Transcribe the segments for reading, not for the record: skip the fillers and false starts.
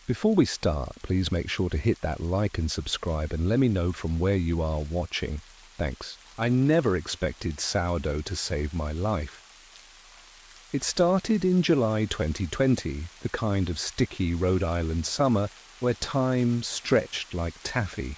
Before we start, please make sure to hit that like and subscribe and let me know from where you are watching. Thanks. I never expected sourdough to save my life. It started in July 2020, the kind of sticky Rhode Island summer where time stretched like taffy.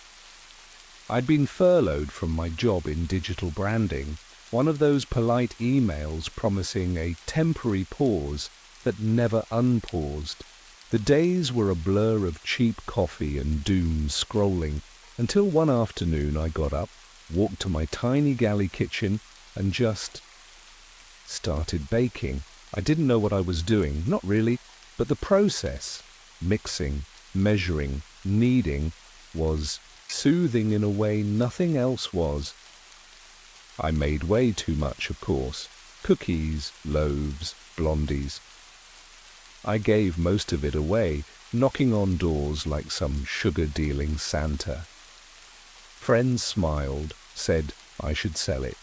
I'd been furloughed from my job in digital branding, one of those polite emails promising a temporary pause that never unpaused. The days were a blur of cheap coffee and doom scrolling until one afternoon I got up, walked to my tiny galley kitchen and just started baking. I didn't know what I was doing, not really, but the process, mixing, measuring, kneading, was soothing in a way nothing else was. I made way too much, of course. Cookies, loaves, blondies. I gave most of it away, knocking on doors like some sugar-dealing Santa. Friends smiled, said I should sell it.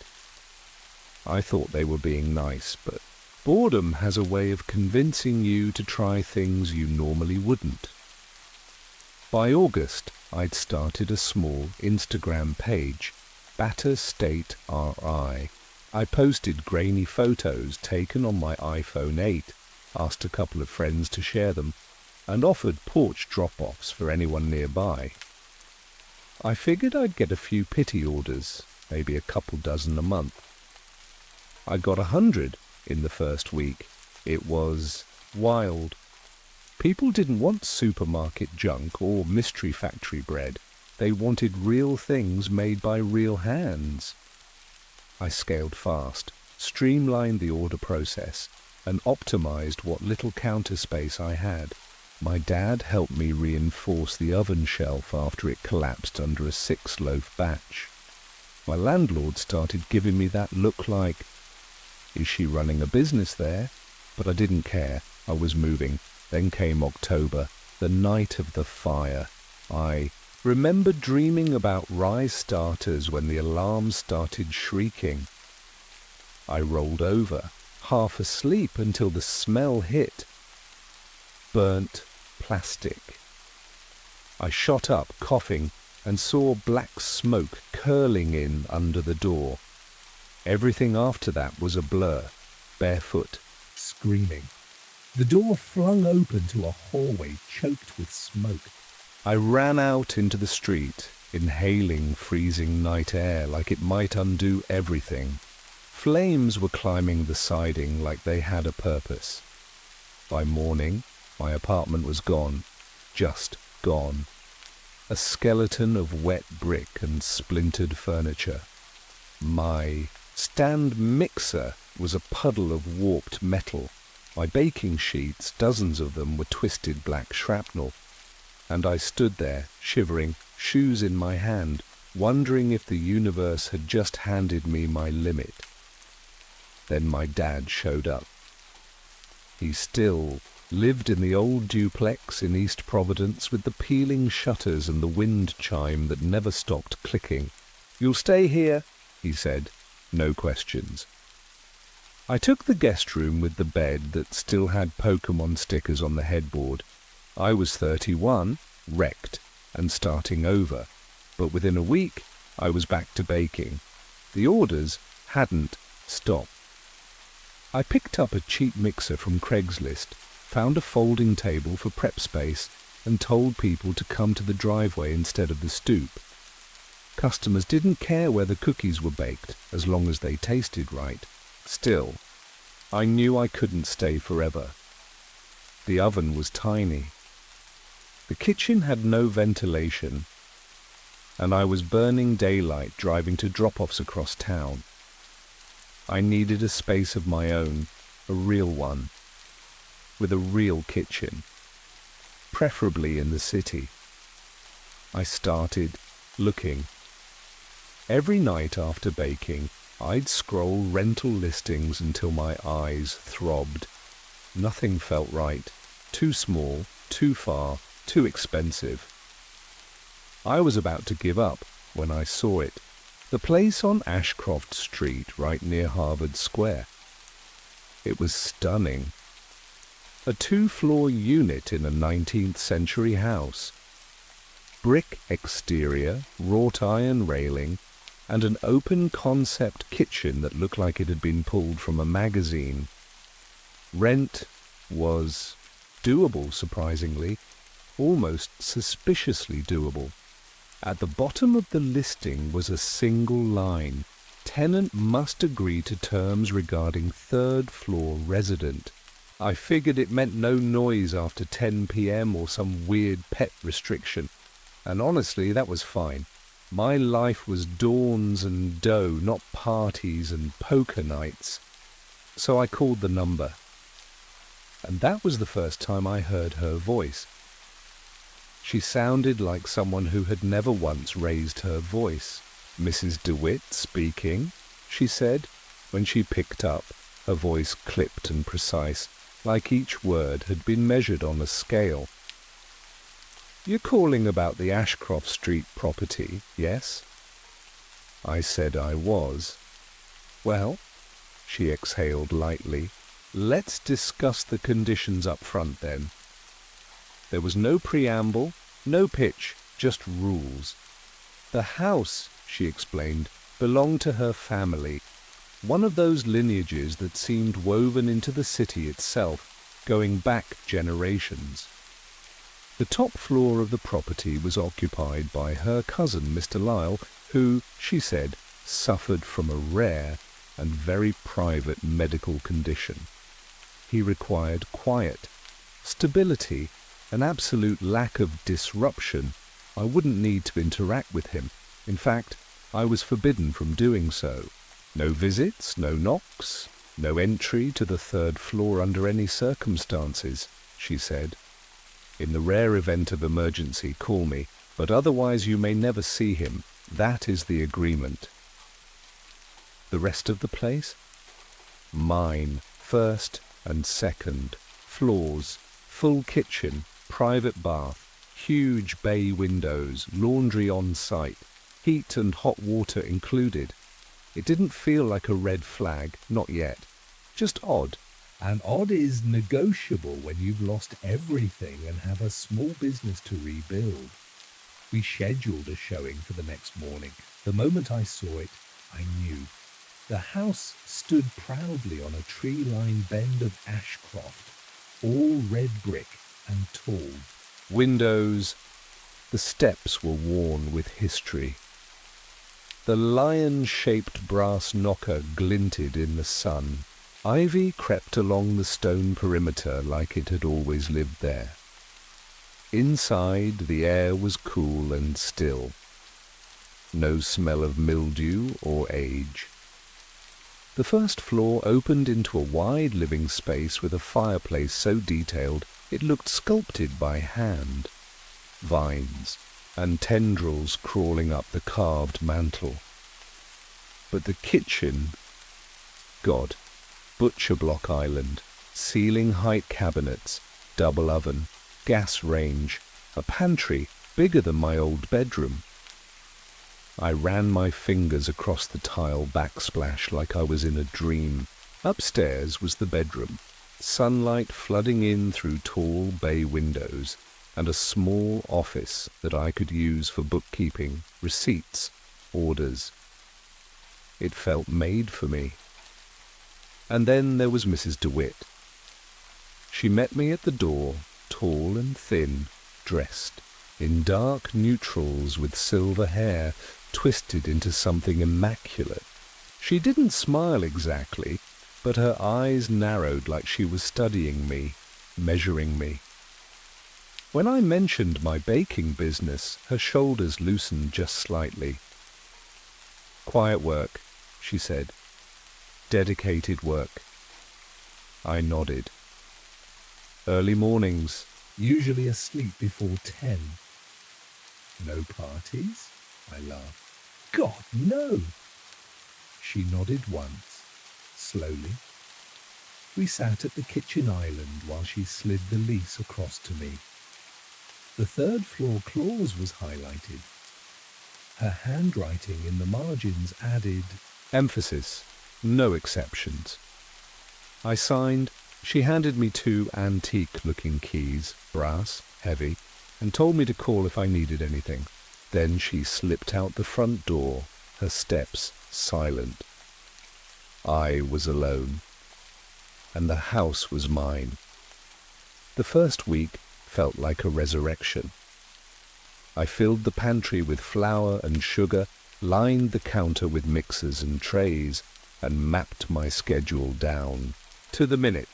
I thought they were being nice, but boredom has a way of convincing you to try things you normally wouldn't. By August, I'd started a small Instagram page, Batter State RI. I posted grainy photos taken on my iPhone 8, asked a couple of friends to share them, and offered porch drop-offs for anyone nearby. I figured I'd get a few pity orders, maybe a couple dozen a month. I got 100 in the first week. It was wild. People didn't want supermarket junk or mystery factory bread. They wanted real things made by real hands. I scaled fast, streamlined the order process, and optimized what little counter space I had. My dad helped me reinforce the oven shelf after it collapsed under a 6-loaf batch. My landlord started giving me that look like, is she running a business there? But I didn't care. I was moving. Then came October, the night of the fire. I remember dreaming about rye starters when the alarm started shrieking. I rolled over, half asleep until the smell hit. Burnt plastic. I shot up, coughing, and saw black smoke curling in under the door. Everything after that was a blur, barefoot, screaming. The door flung open to a hallway choked with smoke. I ran out into the street, inhaling freezing night air like it might undo everything. Flames were climbing the siding like they had a purpose. By morning, my apartment was gone, just gone. A skeleton of wet brick and splintered furniture. My stand mixer was a puddle of warped metal. My baking sheets, dozens of them, were twisted black shrapnel. And I stood there, shivering, shoes in my hand, wondering if the universe had just handed me my limit. Then my dad showed up. He still lived in the old duplex in East Providence with the peeling shutters and the wind chime that never stopped clicking. "You'll stay here," he said. No questions. I took the guest room with the bed that still had Pokemon stickers on the headboard. I was 31, wrecked, and starting over. But within a week, I was back to baking. The orders hadn't stopped. I picked up a cheap mixer from Craigslist, found a folding table for prep space, and told people to come to the driveway instead of the stoop. Customers didn't care where the cookies were baked, as long as they tasted right. Still, I knew I couldn't stay forever. The oven was tiny. The kitchen had no ventilation, and I was burning daylight driving to drop-offs across town. I needed a space of my own, a real one, with a real kitchen, preferably in the city. I started looking. Every night after baking, I'd scroll rental listings until my eyes throbbed. Nothing felt right. Too small, too far, too expensive. I was about to give up when I saw it. The place on Ashcroft Street, right near Harvard Square. It was stunning. A two-floor unit in a 19th century house. Brick exterior, wrought iron railing, and an open concept kitchen that looked like it had been pulled from a magazine. Rent was doable, surprisingly, almost suspiciously doable. At the bottom of the listing was a single line: tenant must agree to terms regarding third-floor resident. I figured it meant no noise after 10 p.m. or some weird pet restriction. And honestly, that was fine. My life was dawns and dough, not parties and poker nights. So I called the number. And that was the first time I heard her voice. She sounded like someone who had never once raised her voice. "Mrs. DeWitt speaking," she said. When she picked up, her voice clipped and precise, like each word had been measured on a scale. "You're calling about the Ashcroft Street property, yes?" I said I was. "Well," she exhaled lightly, "let's discuss the conditions up front then." There was no preamble, no pitch, just rules. The house, she explained, belonged to her family, one of those lineages that seemed woven into the city itself, going back generations. The top floor of the property was occupied by her cousin, Mr. Lyle, who, she said, suffered from a rare and very private medical condition. He required quiet, stability, an absolute lack of disruption. I wouldn't need to interact with him. In fact, I was forbidden from doing so. No visits, no knocks, no entry to the third floor under any circumstances, she said. In the rare event of emergency, call me, but otherwise you may never see him. That is the agreement. The rest of the place? Mine, first and second, floors, full kitchen, private bath, huge bay windows, laundry on site, heat and hot water included. It didn't feel like a red flag, not yet. Just odd. And odd is negotiable when you've lost everything and have a small business to rebuild. We scheduled a showing for the next morning. The moment I saw it, I knew. The house stood proudly on a tree-lined bend of Ashcroft, all red brick and tall. Windows. The steps were worn with history. The lion-shaped brass knocker glinted in the sun. Ivy crept along the stone perimeter like it had always lived there. Inside, the air was cool and still. No smell of mildew or age. The first floor opened into a wide living space with a fireplace so detailed it looked sculpted by hand. Vines and tendrils crawling up the carved mantel. But the kitchen, God, butcher block island, ceiling height cabinets, double oven, gas range, a pantry bigger than my old bedroom. I ran my fingers across the tile backsplash like I was in a dream. Upstairs was the bedroom, sunlight flooding in through tall bay windows, and a small office that I could use for bookkeeping, receipts, orders. It felt made for me. And then there was Mrs. DeWitt. She met me at the door, tall and thin, dressed in dark neutrals with silver hair twisted into something immaculate. She didn't smile exactly, but her eyes narrowed like she was studying me, measuring me. When I mentioned my baking business, her shoulders loosened just slightly. "Quiet work," she said. "Dedicated work." I nodded. "Early mornings." Usually asleep before 10. "No parties?" I laughed. "God, no!" She nodded once, slowly. We sat at the kitchen island while she slid the lease across to me. The third floor clause was highlighted. Her handwriting in the margins added, Emphasis. No exceptions. I signed, She handed me two antique-looking keys, brass, heavy, and told me to call if I needed anything. Then she slipped out the front door, her steps silent. I was alone, and the house was mine. The first week felt like a resurrection. I filled the pantry with flour and sugar, lined the counter with mixers and trays, and mapped my schedule down to the minute.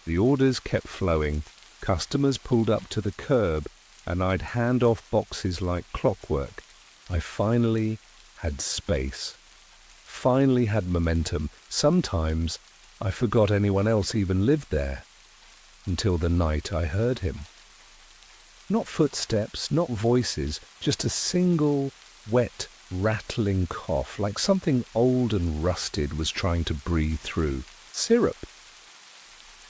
The orders kept flowing, customers pulled up to the curb, and I'd hand off boxes like clockwork. I finally had space, finally had momentum. Sometimes I forgot anyone else even lived there, until the night I heard him. Not footsteps, not voices, just a single, wet, rattling cough, like something old and rusted was trying to breathe through. Syrup.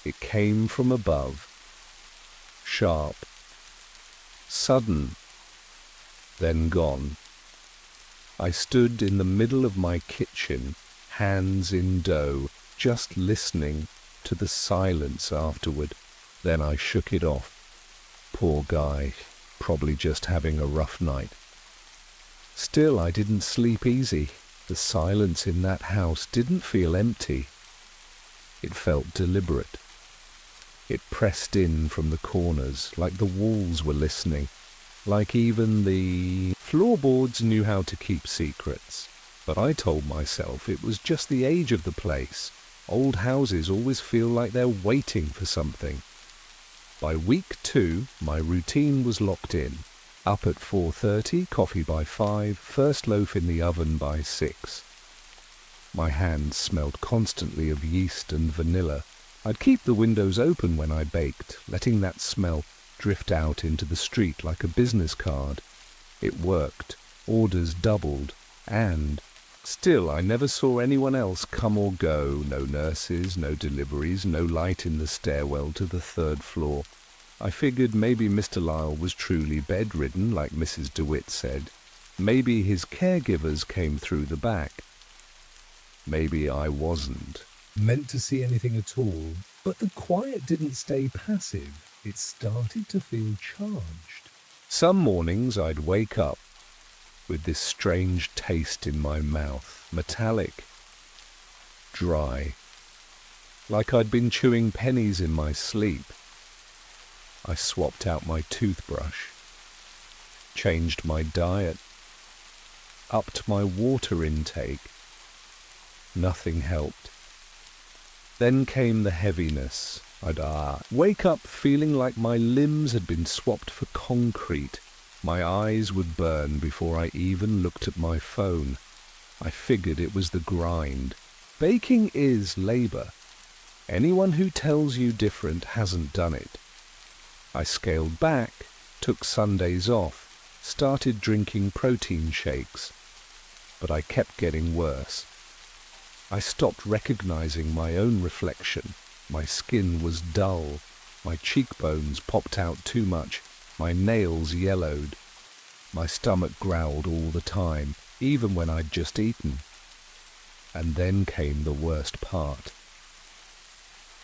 It came from above, sharp, sudden, then gone. I stood in the middle of my kitchen, hands in dough, just listening to the silence afterward. Then I shook it off. Poor guy, probably just having a rough night. Still, I didn't sleep easy. The silence in that house didn't feel empty. It felt deliberate. It pressed in from the corners, like the walls were listening, like even the floorboards knew how to keep secrets. But I told myself it was just the age of the place. Old houses always feel like they're waiting for something. By week 2, my routine was locked in. Up at 4:30, coffee by 5, first loaf in the oven by 6. My hands smelled constantly of yeast and vanilla. I'd keep the windows open when I baked, letting that smell drift out into the street like a business card. It worked. Orders doubled. And still, I never saw anyone else come or go. No nurses, no deliveries, no light in the stairwell to the 3rd floor. I figured maybe Mr. Lyle was truly bedridden, like Mrs. DeWitt said. Maybe his caregivers came through the back. Maybe I wasn't meant to see anything at all, but the quiet didn't stay passive. It started to feel charged. Some mornings I'd wake up with this strange taste in my mouth, metallic, dry, like I'd been chewing pennies in my sleep. I swapped out my toothbrush, changed my diet, upped my water intake. Nothing helped. Then came the heaviness. I'd wake up feeling like my limbs had been swapped for concrete. My eyes would burn before I even looked at my phone. I figured it was the grind. Baking is labor. Anyone who tells you different hasn't done it. I scaled back, took Sundays off, started drinking protein shakes. But I kept getting worse. I stopped recognizing my own reflection. My skin was dull. My cheekbones popped out too much. My nails yellowed. My stomach growled all the time, even when I'd just eaten. And then came the worst part.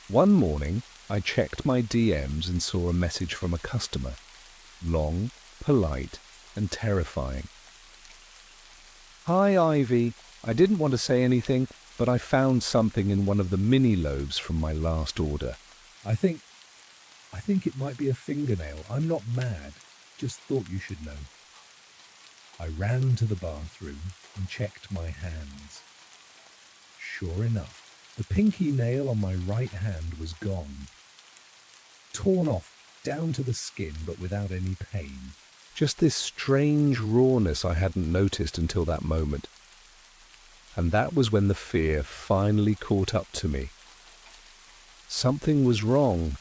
One morning, I checked my DMs and saw a message from a customer. Long, polite, and terrifying. "Hi, Ivy. I didn't want to say anything, but I found something in one of the mini loaves from my last order. I think it might be a fingernail. I'm not mad. Just thought you should know." I ran to the bathroom and checked my hands. Sure enough, the pinky nail on my right hand was gone. Torn off, down to the skin, but without any pain. Just this strange rawness I hadn't noticed until that moment. And that was when the fear finally caught up to me. Something was wrong.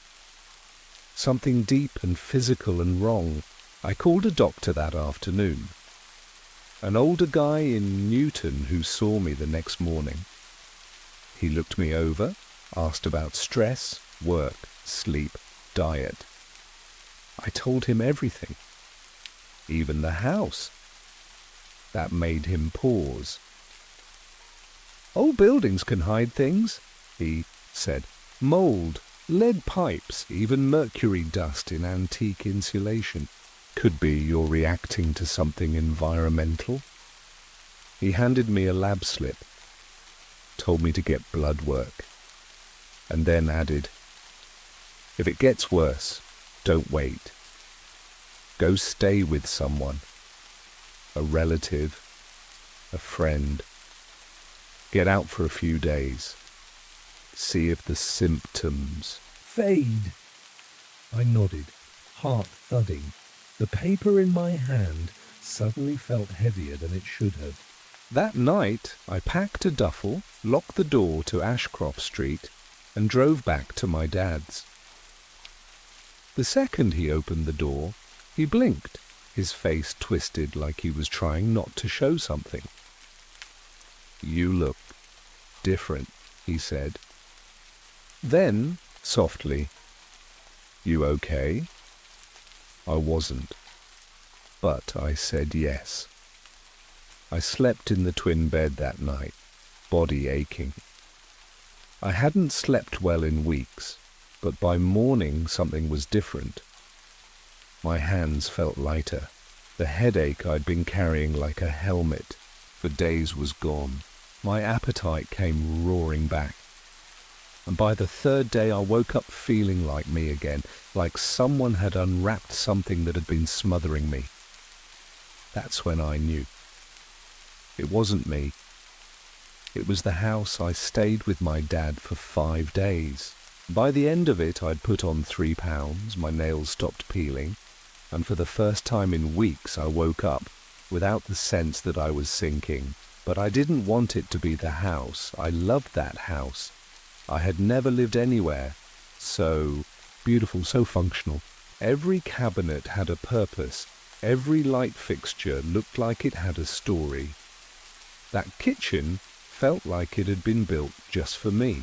Something deep and physical and wrong. I called a doctor that afternoon. An older guy in Newton who saw me the next morning. He looked me over, asked about stress, work, sleep, diet. I told him everything. Even the house. That made him pause. "Old buildings can hide things," he said. "Mold, Lead pipes, even mercury dust in antique insulation. Could be you're reacting to something environmental. He handed me a lab slip, told me to get blood work, and then added, if it gets worse, don't wait. Go stay with someone, a relative, a friend. Get out for a few days. See if the symptoms fade. I nodded, heart thudding. The paper in my hand suddenly felt heavier than it should have. That night, I packed a duffel, locked the door to Ashcroft Street, and drove back to my dad's. The second he opened the door, he blinked, his face twisted like he was trying not to show something. You look different, he said. Then, softly, you okay? I wasn't, but I said yes. I slept in the twin bed that night, body aching. I hadn't slept well in weeks, but by morning something was different. My hands felt lighter. The headache I'd been carrying like a helmet for days was gone. My appetite came roaring back. And by the third day I woke up feeling like me again, like someone had unwrapped something that had been smothering me. That's when I knew. It wasn't me. It was the house I stayed with my dad for 5 days. By the end of it, I'd put on 3 pounds, my nails stopped peeling, and for the first time in weeks I woke up without the sense that I was sinking. But I didn't want it to be the house. I loved that house. I had never lived anywhere so beautiful, so functional. Every cabinet had a purpose. Every light fixture looked like it had a story. That kitchen felt like it had been built just for me.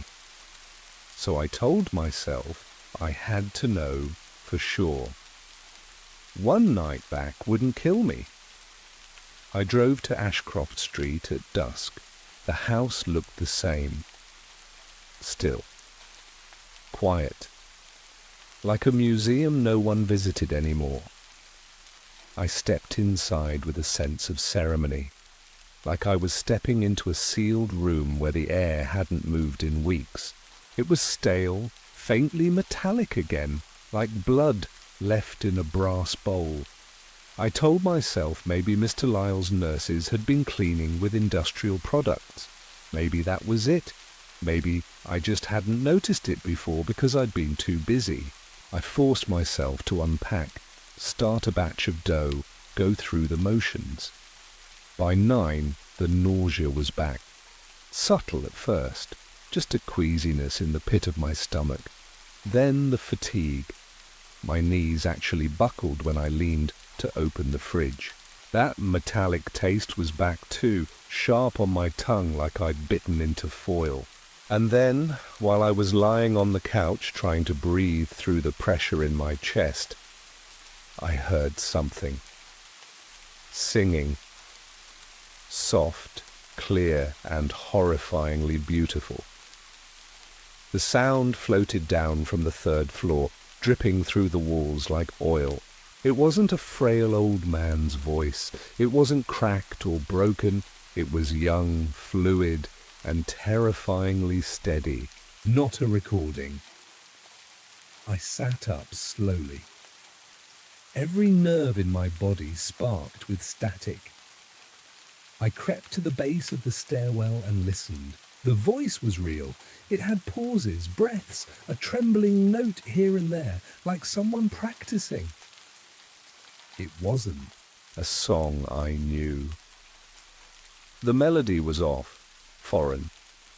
So I told myself I had to know for sure. One night back wouldn't kill me. I drove to Ashcroft Street at dusk. The house looked the same. Still. Quiet. Like a museum no one visited anymore. I stepped inside with a sense of ceremony, like I was stepping into a sealed room where the air hadn't moved in weeks. It was stale, faintly metallic again, like blood left in a brass bowl. I told myself maybe Mr. Lyle's nurses had been cleaning with industrial products. Maybe that was it. Maybe I just hadn't noticed it before because I'd been too busy. I forced myself to unpack, start a batch of dough, go through the motions. By 9, the nausea was back. Subtle at first, just a queasiness in the pit of my stomach. Then the fatigue. My knees actually buckled when I leaned to open the fridge. That metallic taste was back too, sharp on my tongue like I'd bitten into foil. And then, while I was lying on the couch trying to breathe through the pressure in my chest, I heard something. Singing. Soft, clear, and horrifyingly beautiful. The sound floated down from the 3rd floor, dripping through the walls like oil. It wasn't a frail old man's voice. It wasn't cracked or broken. It was young, fluid, and terrifyingly steady. Not a recording. I sat up slowly. Every nerve in my body sparked with static. I crept to the base of the stairwell and listened. The voice was real. It had pauses, breaths, a trembling note here and there, like someone practicing. It wasn't A song I knew. The melody was off, foreign,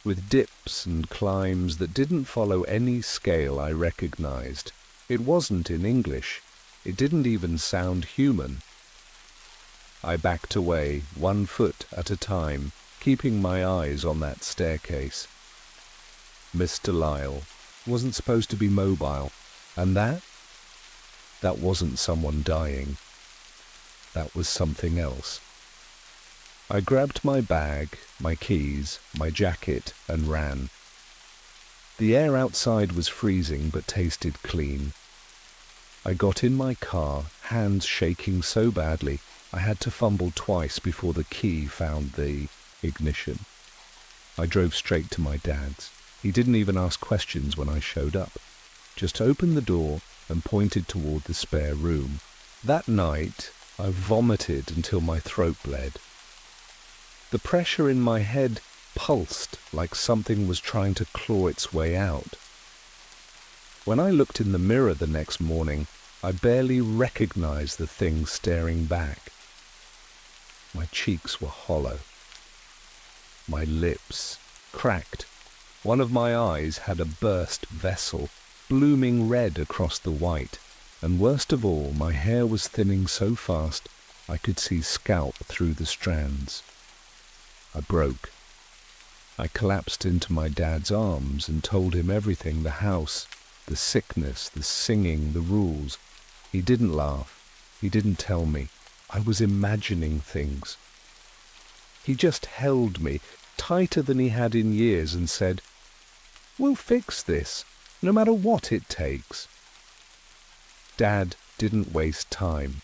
with dips and climbs that didn't follow any scale I recognized. It wasn't in English. It didn't even sound human. I backed away, 1 foot at a time, keeping my eyes on that staircase. Mr. Lyle wasn't supposed to be mobile, and that wasn't someone dying. That was something else. I grabbed my bag, my keys, my jacket, and ran. The air outside was freezing but tasted clean. I got in my car, hands shaking so badly I had to fumble twice before the key found the ignition. I drove straight to my dad's. He didn't even ask questions when I showed up. Just opened the door and pointed toward the spare room. That night, I vomited until my throat bled. The pressure in my head pulsed like something was trying to claw its way out. When I looked in the mirror the next morning, I barely recognized the thing staring back. My cheeks were hollow. My lips cracked. One of my eyes had a burst vessel, blooming red across the white, and worst of all, my hair was thinning so fast I could see scalp through the strands. I broke. I collapsed into my dad's arms and told him everything, the house, the sickness, the singing, the rules. He didn't laugh. He didn't tell me. I was imagining things. He just held me tighter than he had in years and said, "We'll fix this, no matter what it takes." Dad didn't waste time.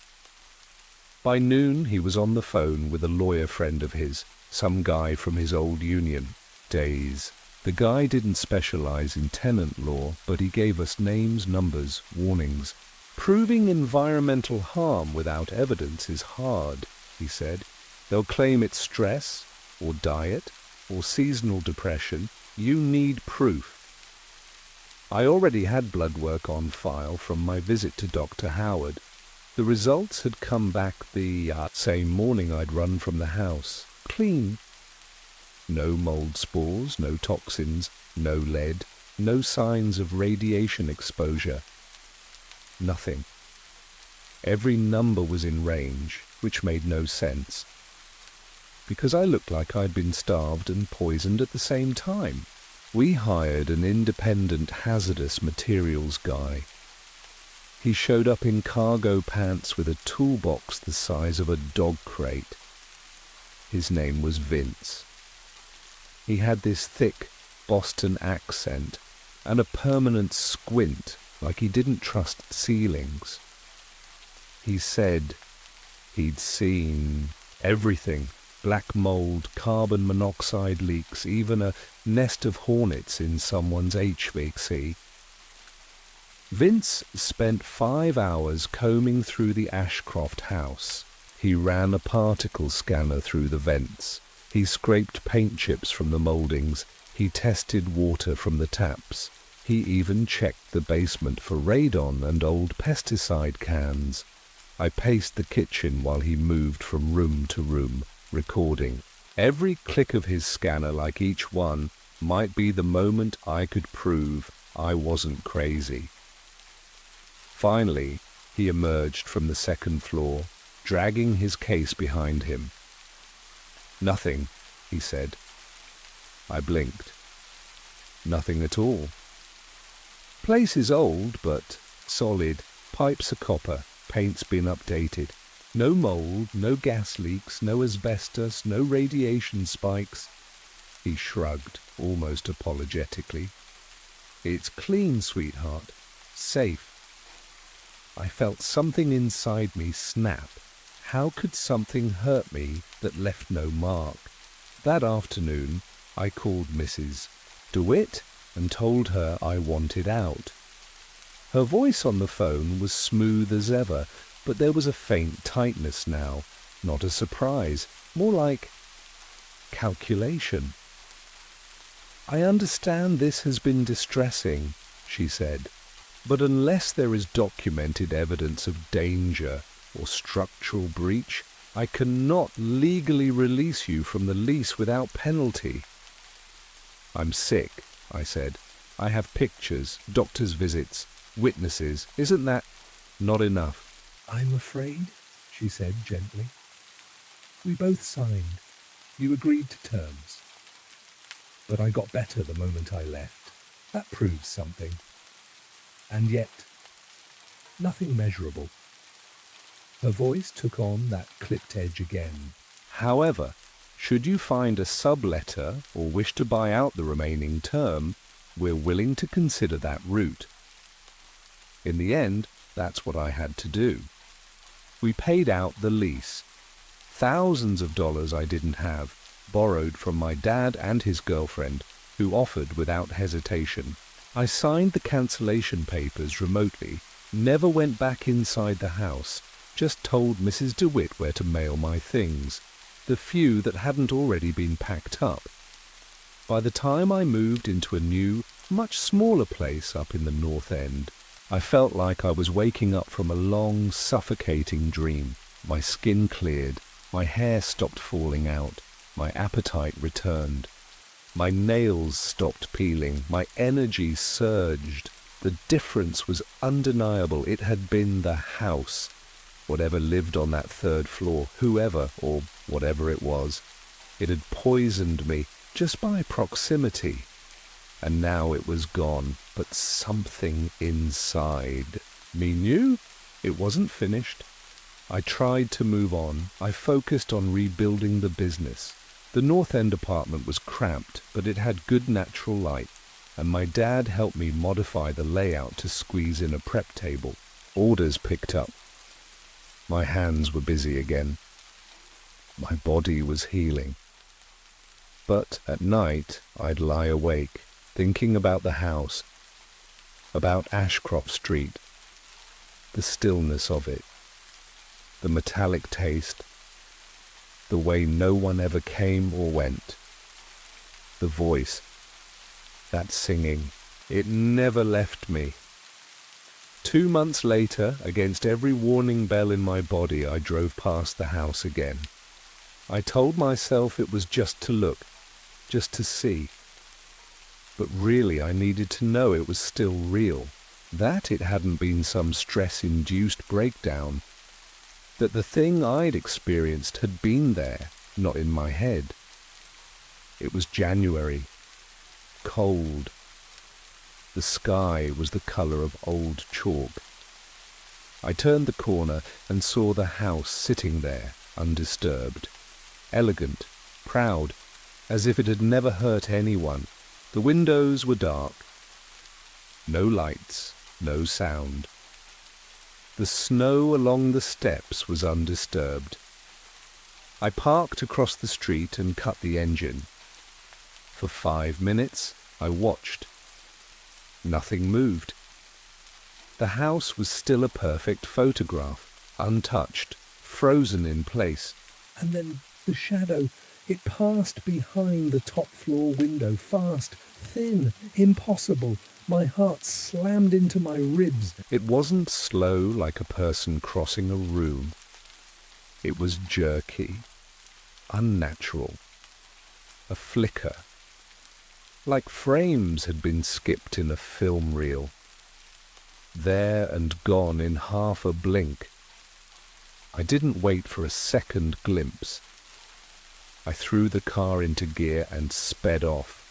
By noon, he was on the phone with a lawyer friend of his, some guy from his old union days. The guy didn't specialize in tenant law, but he gave us names, numbers, warnings. "Proving environmental harm without evidence is hard," he said. "They'll claim it's stress, or diet, or seasonal depression. You need proof." I already had blood work on file from my visit to Dr. Howard. The results had come back the same morning I'd run from the house. Clean. No mold spores, no toxins, no lead, no signs of radiation exposure. Nothing. Every number was in range, which made no sense, because I looked like I'd been starved and poisoned at the same time. We hired an independent hazardous materials guy. He showed up in cargo pants with a toolbox the size of a dog crate. His name was Vince. He had this thick Boston accent and a permanent squint like he didn't trust ceilings. He said he'd seen everything: black mold, carbon monoxide leaks, even a nest of hornets in someone's HVAC. Vince spent 5 hours combing through the Ashcroft house. He ran a particle scanner through the vents. He scraped paint chips from the moldings. He tested water from the taps. He even checked the basement for radon and old pesticide cans. I paced the kitchen while he moved from room to room, recording. Every click of his scanner, like each one, might be the moment I could prove I wasn't crazy. Finally, he emerged from the second floor, dragging his case behind him. "Nothing," he said. I blinked. Nothing at all. Place is old, but solid. Pipes are copper. Paint's been updated. No mold, no gas leaks, no asbestos, no radiation spikes. He shrugged, almost apologetically. "It's clean, sweetheart. Safe." I felt something inside me snap. How could something hurt me that left no mark? That afternoon, I called Mrs. DeWitt and told her I wanted out. Her voice on the phone was smooth as ever, but there was a faint tightness now, not a surprise, more like calculation. "I understand this has been distressing," she said, "but unless there is documented evidence of danger or structural breach, I cannot legally release you from the lease without penalty." "I'm sick," I said. "I have pictures, doctor's visits, witnesses. Isn't that not enough?" "I'm afraid," she said gently. "We both signed. You agreed to terms. But I got better the moment I left. That proves something. And yet, nothing measurable." Her voice took on that clipped edge again. "However, should you find a subletter or wish to buy out the remaining term, we're willing to consider that route. In the end, that's what I had to do. We paid out the lease. Thousands of dollars I didn't have, borrowed from my dad and his girlfriend, who offered without hesitation. I signed the cancellation papers remotely, never went back inside the house, just told Mrs. DeWitt where to mail my things, the few that hadn't already been packed up. By the time I moved into a new, much smaller place up in the North End, I felt like I was waking up from a long, suffocating dream. My skin cleared, my hair stopped falling out, my appetite returned. My nails stopped peeling, my energy surged. The difference was undeniable. It had been the house. Whatever lived on that third floor, whoever or whatever it was, it had poisoned me just by proximity. And now it was gone, but something inside me knew it wasn't finished. I tried to move on. I focused on rebuilding the business. The North End apartment was cramped, but it had good natural light, and my dad helped me modify the layout to squeeze in a prep table. Orders picked up. My hands were busy again. My body was healing. But at night, I'd lie awake, thinking about the house, about Ashcroft Street, the stillness of it, the metallic taste, the way no one ever came or went, the voice, that singing, it never left me. 2 months later, against every warning bell in my body, I drove past the house again. I told myself it was just to look, just to see. But really I needed to know it was still real, that it hadn't been some stress-induced breakdown, that the thing I'd experienced had been there, not in my head. It was January, cold. The sky was the colour of old chalk. I turned the corner and saw the house sitting there, undisturbed, elegant, proud, as if it had never hurt anyone. The windows were dark. No lights, no sound. The snow along the steps was undisturbed. I parked across the street and cut the engine. For 5 minutes, I watched. Nothing moved. The house was still a perfect photograph, untouched, frozen in place. And then the shadow, it passed behind the top floor window, fast, thin, impossible. My heart slammed into my ribs. It wasn't slow like a person crossing a room. It was jerky, unnatural, a flicker, like frames had been skipped in a film reel. There and gone in half a blink. I didn't wait for a second glimpse. I threw the car into gear and sped off,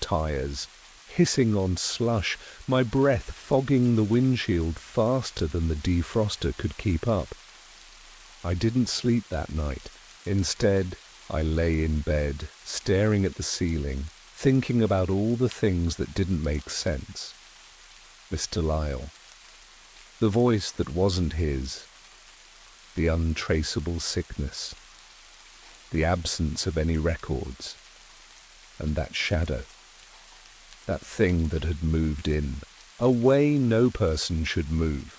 tires hissing on slush, my breath fogging the windshield faster than the defroster could keep up. I didn't sleep that night. Instead, I lay in bed, staring at the ceiling, thinking about all the things that didn't make sense. Mr. Lyle, the voice that wasn't his, the untraceable sickness, the absence of any records, and that shadow, that thing that had moved in, a way no person should move.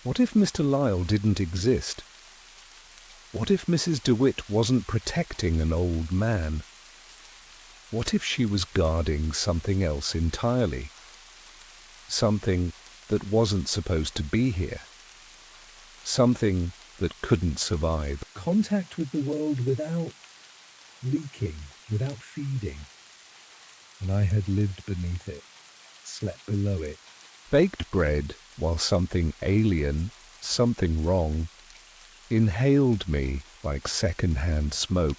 What if Mr. Lyle didn't exist? What if Mrs. DeWitt wasn't protecting an old man? What if she was guarding something else entirely? Something that wasn't supposed to be here? Something that couldn't survive? Contact with the world without leaking, without feeding. And I had lived beneath it, slept below it. Baked bread while something alien, something wrong, inhaled me like second-hand smoke.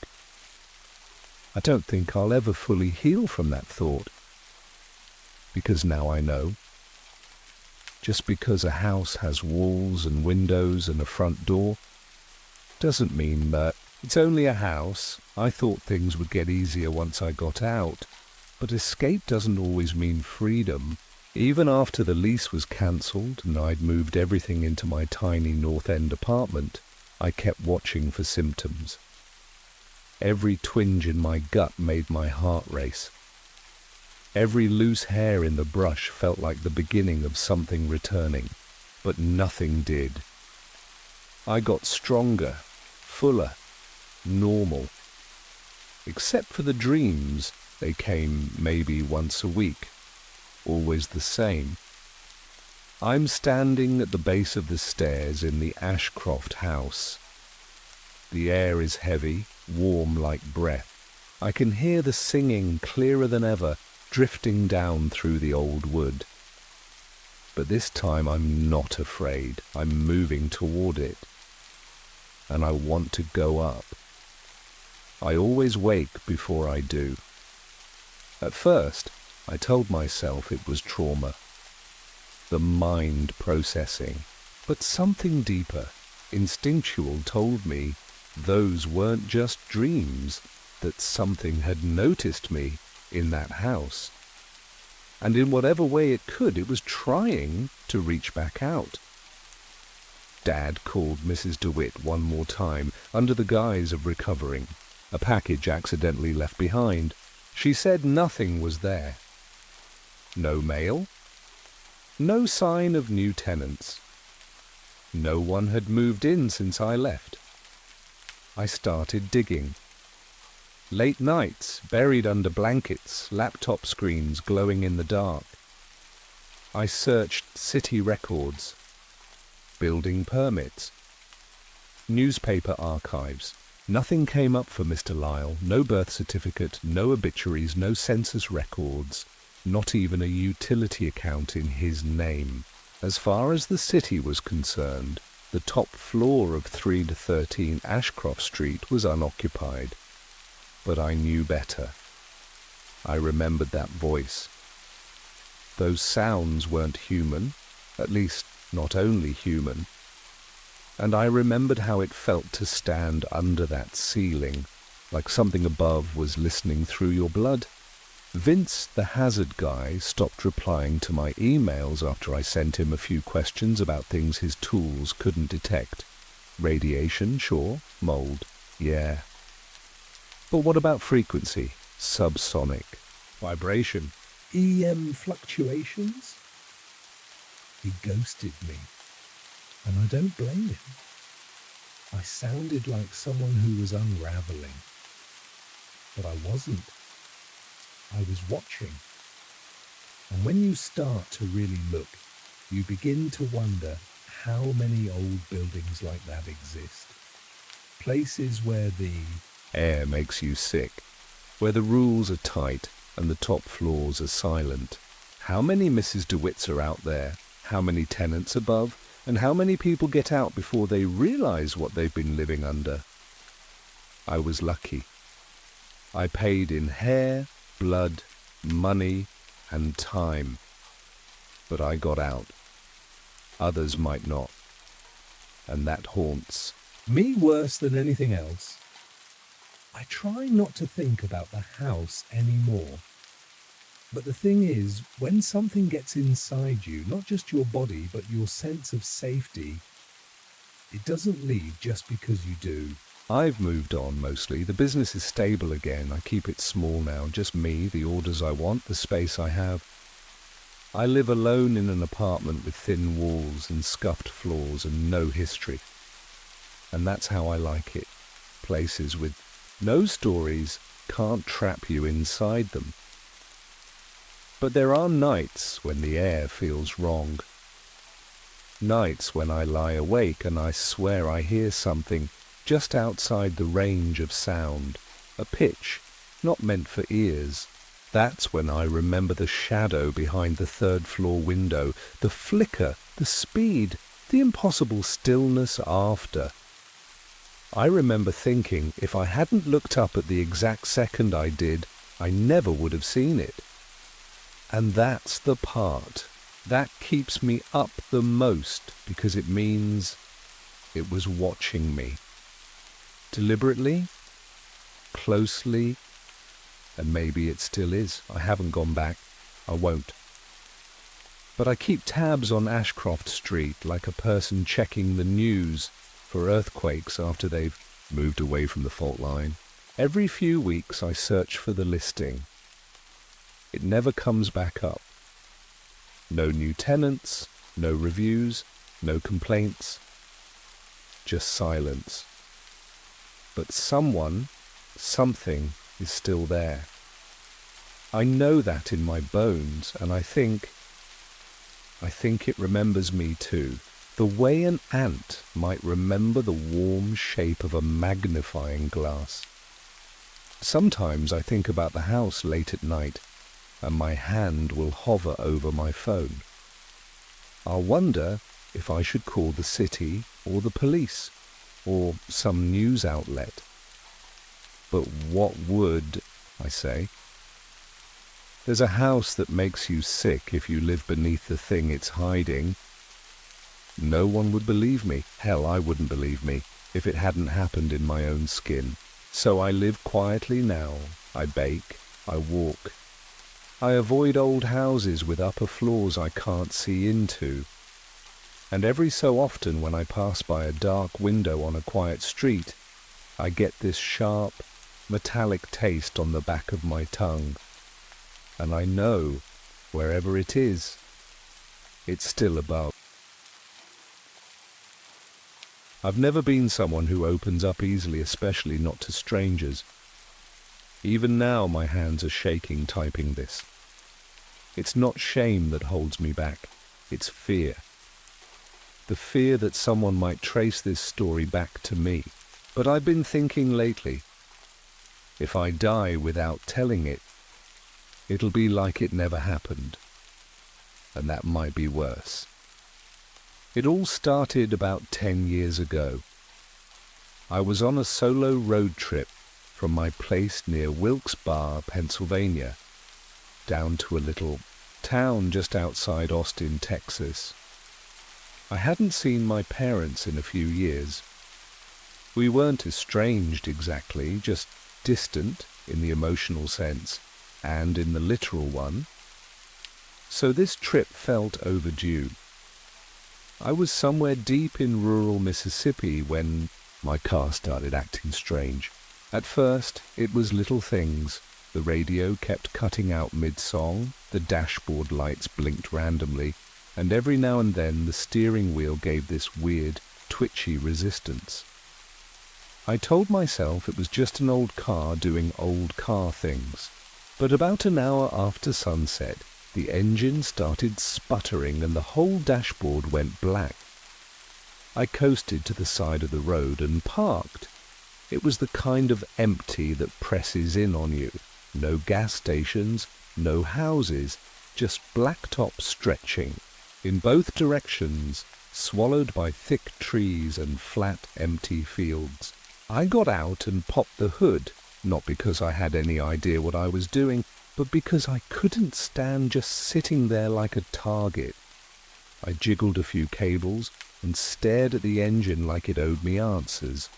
I don't think I'll ever fully heal from that thought. Because now I know. Just because a house has walls and windows and a front door doesn't mean that it's only a house. I thought things would get easier once I got out. But escape doesn't always mean freedom. Even after the lease was cancelled and I'd moved everything into my tiny North End apartment, I kept watching for symptoms. Every twinge in my gut made my heart race. Every loose hair in the brush felt like the beginning of something returning, but nothing did. I got stronger, fuller, normal. Except for the dreams, they came maybe once a week. Always the same. I'm standing at the base of the stairs in the Ashcroft house. The air is heavy, warm like breath. I can hear the singing clearer than ever, drifting down through the old wood. But this time I'm not afraid. I'm moving toward it. And I want to go up. I always wake before I do. At first, I told myself it was trauma, the mind processing, but something deeper, instinctual, told me those weren't just dreams, that something had noticed me in that house. And in whatever way it could, it was trying to reach back out. Dad called Mrs. DeWitt one more time, under the guise of recovering, a package accidentally left behind. She said nothing was there. No mail. No sign of new tenants. No one had moved in since I left. I started digging. Late nights, buried under blankets, laptop screens glowing in the dark. I searched city records, building permits, newspaper archives. Nothing came up for Mr. Lyle. No birth certificate, no obituaries, no census records. Not even a utility account in his name. As far as the city was concerned, the top floor of 3 to 13 Ashcroft Street was unoccupied. But I knew better. I remembered that voice. Those sounds weren't human, at least not only human. And I remembered how it felt to stand under that ceiling, like something above was listening through your blood. Vince, the hazard guy, stopped replying to my emails after I sent him a few questions about things his tools couldn't detect. Radiation, sure. Mold, yeah. But what about frequency? Subsonic. Vibration. EM fluctuations? He ghosted me, and I don't blame him. I sounded like someone who was unraveling, but I wasn't. I was watching. And when you start to really look, you begin to wonder how many old buildings like that exist. Places where the air makes you sick, where the rules are tight and the top floors are silent. How many Mrs. DeWitts are out there? How many tenants above? And how many people get out before they realize what they've been living under? I was lucky. I paid in hair, blood, money, and time. But I got out. Others might not. And that haunts me worse than anything else. I try not to think about the house anymore. But the thing is, when something gets inside you, not just your body, but your sense of safety, it doesn't leave just because you do. I've moved on mostly. The business is stable again. I keep it small now. Just me, the orders I want, the space I have. I live alone in an apartment with thin walls and scuffed floors and no history. And that's how I like it. Places with no stories can't trap you inside them. But there are nights when the air feels wrong. Nights when I lie awake and I swear I hear something just outside the range of sound, a pitch not meant for ears. That's when I remember the shadow behind the third-floor window, the flicker, the speed, the impossible stillness after. I remember thinking if I hadn't looked up at the exact second I did, I never would have seen it. And that's the part that keeps me up the most, because it means it was watching me. Deliberately, closely, And maybe it still is. I haven't gone back. I won't. But I keep tabs on Ashcroft Street like a person checking the news for earthquakes after they've moved away from the fault line. Every few weeks I search for the listing. It never comes back up. No new tenants, no reviews, no complaints, just silence. But someone, something is still there. I know that in my bones, and I think it remembers me too. The way an ant might remember the warm shape of a magnifying glass. Sometimes I think about the house late at night, and my hand will hover over my phone. I'll wonder if I should call the city or the police or some news outlet. But what would I say? There's a house that makes you sick if you live beneath the thing it's hiding. No one would believe me. Hell, I wouldn't believe me if it hadn't happened in my own skin. So I live quietly now. I bake. I walk. I avoid old houses with upper floors I can't see into. And every so often when I pass by a dark window on a quiet street, I get this sharp, metallic taste on the back of my tongue. And I know, wherever it is, it's still above. I've never been someone who opens up easily, especially not to strangers. Even now my hands are shaking typing this. It's not shame that holds me back, it's fear. The fear that someone might trace this story back to me. But I've been thinking lately, if I die without telling it, it'll be like it never happened. And that might be worse. It all started about 10 years ago. I was on a solo road trip from my place near Wilkes-Barre, Pennsylvania, down to a little town just outside Austin, Texas. I hadn't seen my parents in a few years. We weren't estranged exactly, just distant in the emotional sense and in the literal one. So this trip felt overdue. I was somewhere deep in rural Mississippi when my car started acting strange. At first, it was little things. The radio kept cutting out mid-song, the dashboard lights blinked randomly, and every now and then the steering wheel gave this weird, twitchy resistance. I told myself it was just an old car doing old car things. But about an hour after sunset, the engine started sputtering and the whole dashboard went black. I coasted to the side of the road and parked. It was the kind of empty that presses in on you. No gas stations, no houses, just blacktop stretching in both directions, swallowed by thick trees and flat, empty fields. I got out and popped the hood, not because I had any idea what I was doing, but because I couldn't stand just sitting there like a target. I jiggled a few cables and stared at the engine like it owed me answers.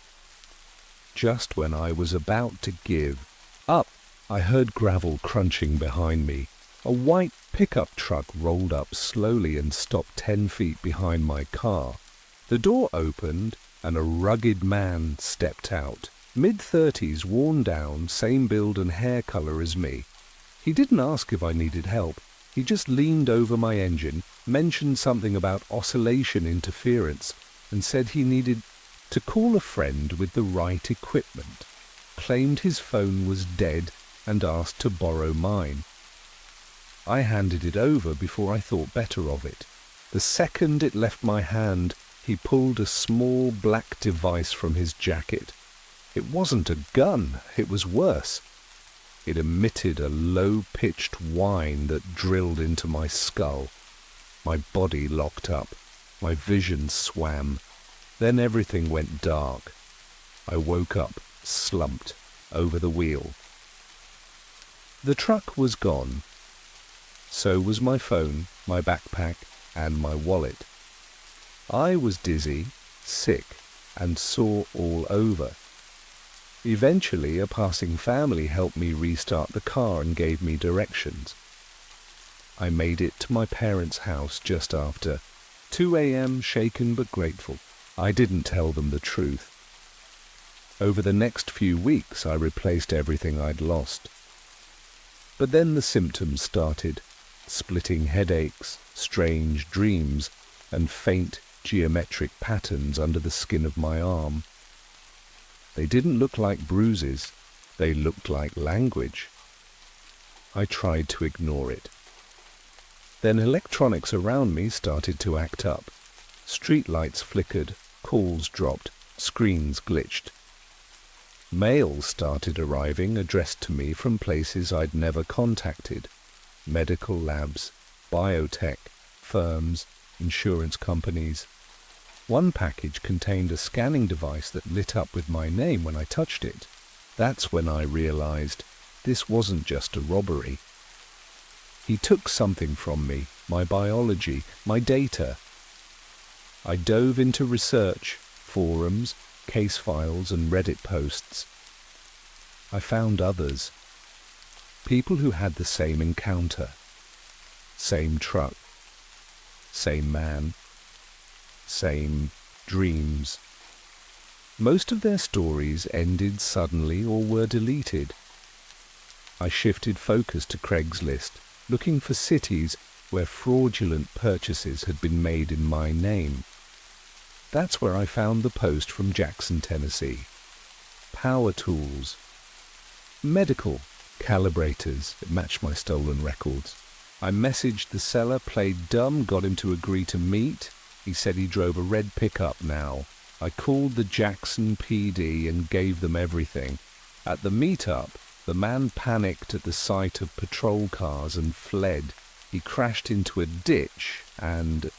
Just when I was about to give up, I heard gravel crunching behind me. A white pickup truck rolled up slowly and stopped 10 feet behind my car. The door opened and a rugged man stepped out. Mid-30s, worn down, same build and hair color as me. He didn't ask if I needed help. He just leaned over my engine, mentioned something about oscillation interference, and said he needed to call a friend with the right equipment, claimed his phone was dead, and asked to borrow mine. I handed it over before I thought better of it. The second it left my hand, he pulled a small black device from his jacket. It wasn't a gun, it was worse. It emitted a low-pitched whine that drilled into my skull. My body locked up. My vision swam. Then everything went dark. I woke up, slumped, over the wheel. The truck was gone. So was my phone, my backpack, and my wallet. I was dizzy, sick, and sore all over. Eventually, a passing family helped me restart the car and gave me directions. I made it to my parents' house just after 2 a.m., shaken but grateful. I didn't tell them the truth. Over the next few weeks, I replaced everything I'd lost. But then the symptoms started: splitting headaches, strange dreams, and faint geometric patterns under the skin of my arm. They didn't look like bruises, they looked like language. I tried to ignore it. Then electronics around me started to act up. Streetlights flickered, calls dropped, screens glitched. Mail started arriving addressed to me from places I'd never contacted: medical labs, biotech, firms, insurance companies. One package contained a scanning device that lit up with my name when I touched it. That's when I realized this wasn't just a robbery. He took something from me, my biology, my data. I dove into research, forums, case files and Reddit posts. I found others. People who had the same encounter. Same truck. Same man. Same dreams. Most of their stories ended suddenly or were deleted. I shifted focus to Craigslist, looking for cities where fraudulent purchases had been made in my name. That's where I found the post from Jackson, Tennessee. Power tools. Medical calibrators that matched my stolen records. I messaged the seller, played dumb, got him to agree to meet. He said he drove a red pickup now. I called the Jackson PD and gave them everything. At the meetup, the man panicked at the sight of patrol cars and fled. He crashed into a ditch and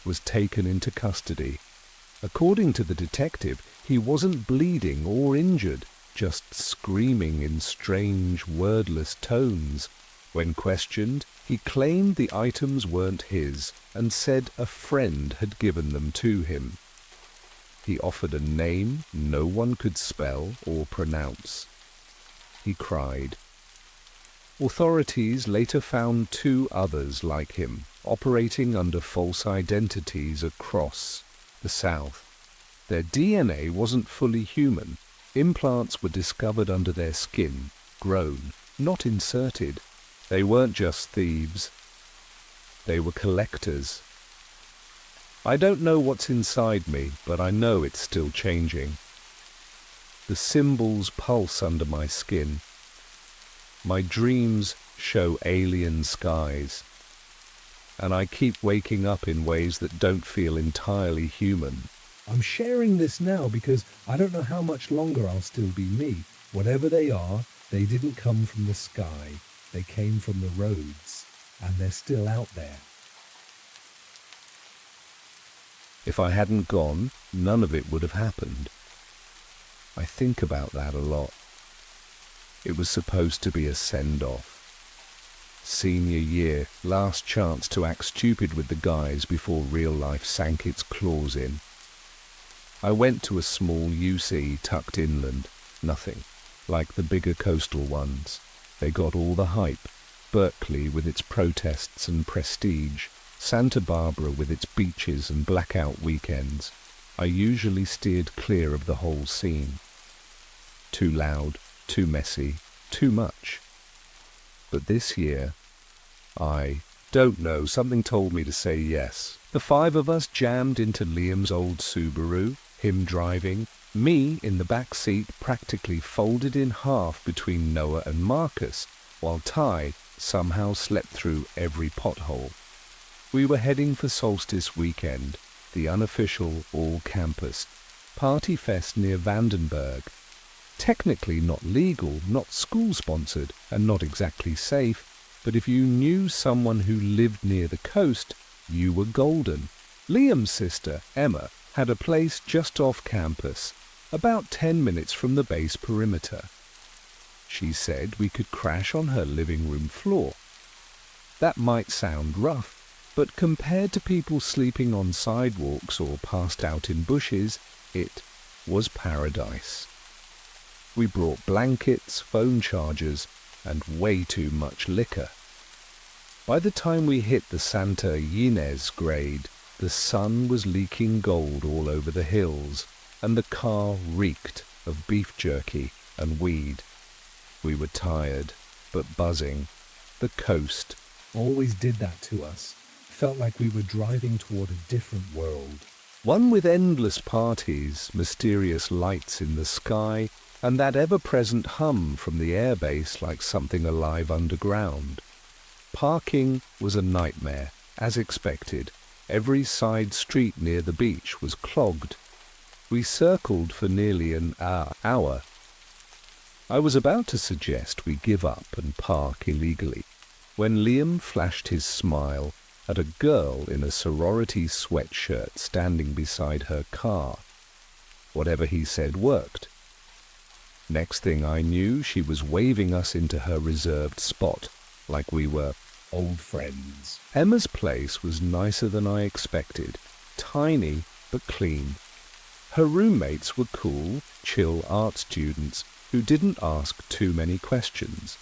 was taken into custody. According to the detective, he wasn't bleeding or injured, just screaming in strange, wordless tones. When questioned, he claimed the items weren't his and said a friend had given them to him. He offered a name no one could spell or pronounce. He cried. Authorities later found 2 others like him, operating under false identities across the South. Their DNA wasn't fully human. Implants were discovered under their skin, grown, not inserted. They weren't just thieves. They were collectors. I don't know what's inside me, but I know it's still changing. The symbols pulse under my skin. My dreams show alien skies. And I keep waking up in ways that don't feel entirely human. I'm sharing this now because I don't know how much longer I'll still be me. Whatever they are, they didn't come from the sky. They came from the roads, and they're still out there. If I hadn't gone, none of it would have happened. I think about that a lot. It was supposed to be a send-off. Senior year, last chance to act stupid with the guys before real life sank its claws in. I went to a small UC tucked inland. Nothing like the bigger coastal ones. They got all the hype. Berkeley with its protests and prestige. Santa Barbara with its beaches and blackout weekends. I usually steered clear of the whole scene. Too loud, too messy, too much. But this year, I don't know, something told me to say yes. The 5 of us jammed into Liam's old Subaru, him driving, me in the back seat practically folded in half between Noah and Marcus, while Ty somehow slept through every pothole. We were heading for Solstice Weekend, the unofficial all-campus party fest near Vandenberg. Technically not legal, not school-sponsored, and not exactly safe, but if you knew someone who lived near the coast, you were golden. Liam's sister, Emma, had a place just off campus, about 10 minutes from the base perimeter. She said we could crash on her living room floor. That might sound rough, but compared to people sleeping on sidewalks or passed out in bushes, it was paradise. We brought blankets, phone chargers, and way too much liquor. By the time we hit the Santa Ynez grade, the sun was leaking gold all over the hills, and the car reeked of beef jerky and weed. We were tired, but buzzing. The coast always did that to us. Felt like we were driving toward a different world. one with endless parties, mysterious lights in the sky, and that ever-present hum from the airbase like something alive underground. Parking was a nightmare, as expected. Every side street near the beach was clogged. We circled for nearly an hour. I was about to suggest we give up and park illegally, when Liam flashed his smile at a girl in a sorority sweatshirt standing beside her car. Whatever he said worked. Next thing I knew, she was waving us into her reserved spot, like we were old friends. Emma's place was nicer than I expected, tiny but clean. Her roommates were cool, chill art students who didn't ask too many questions.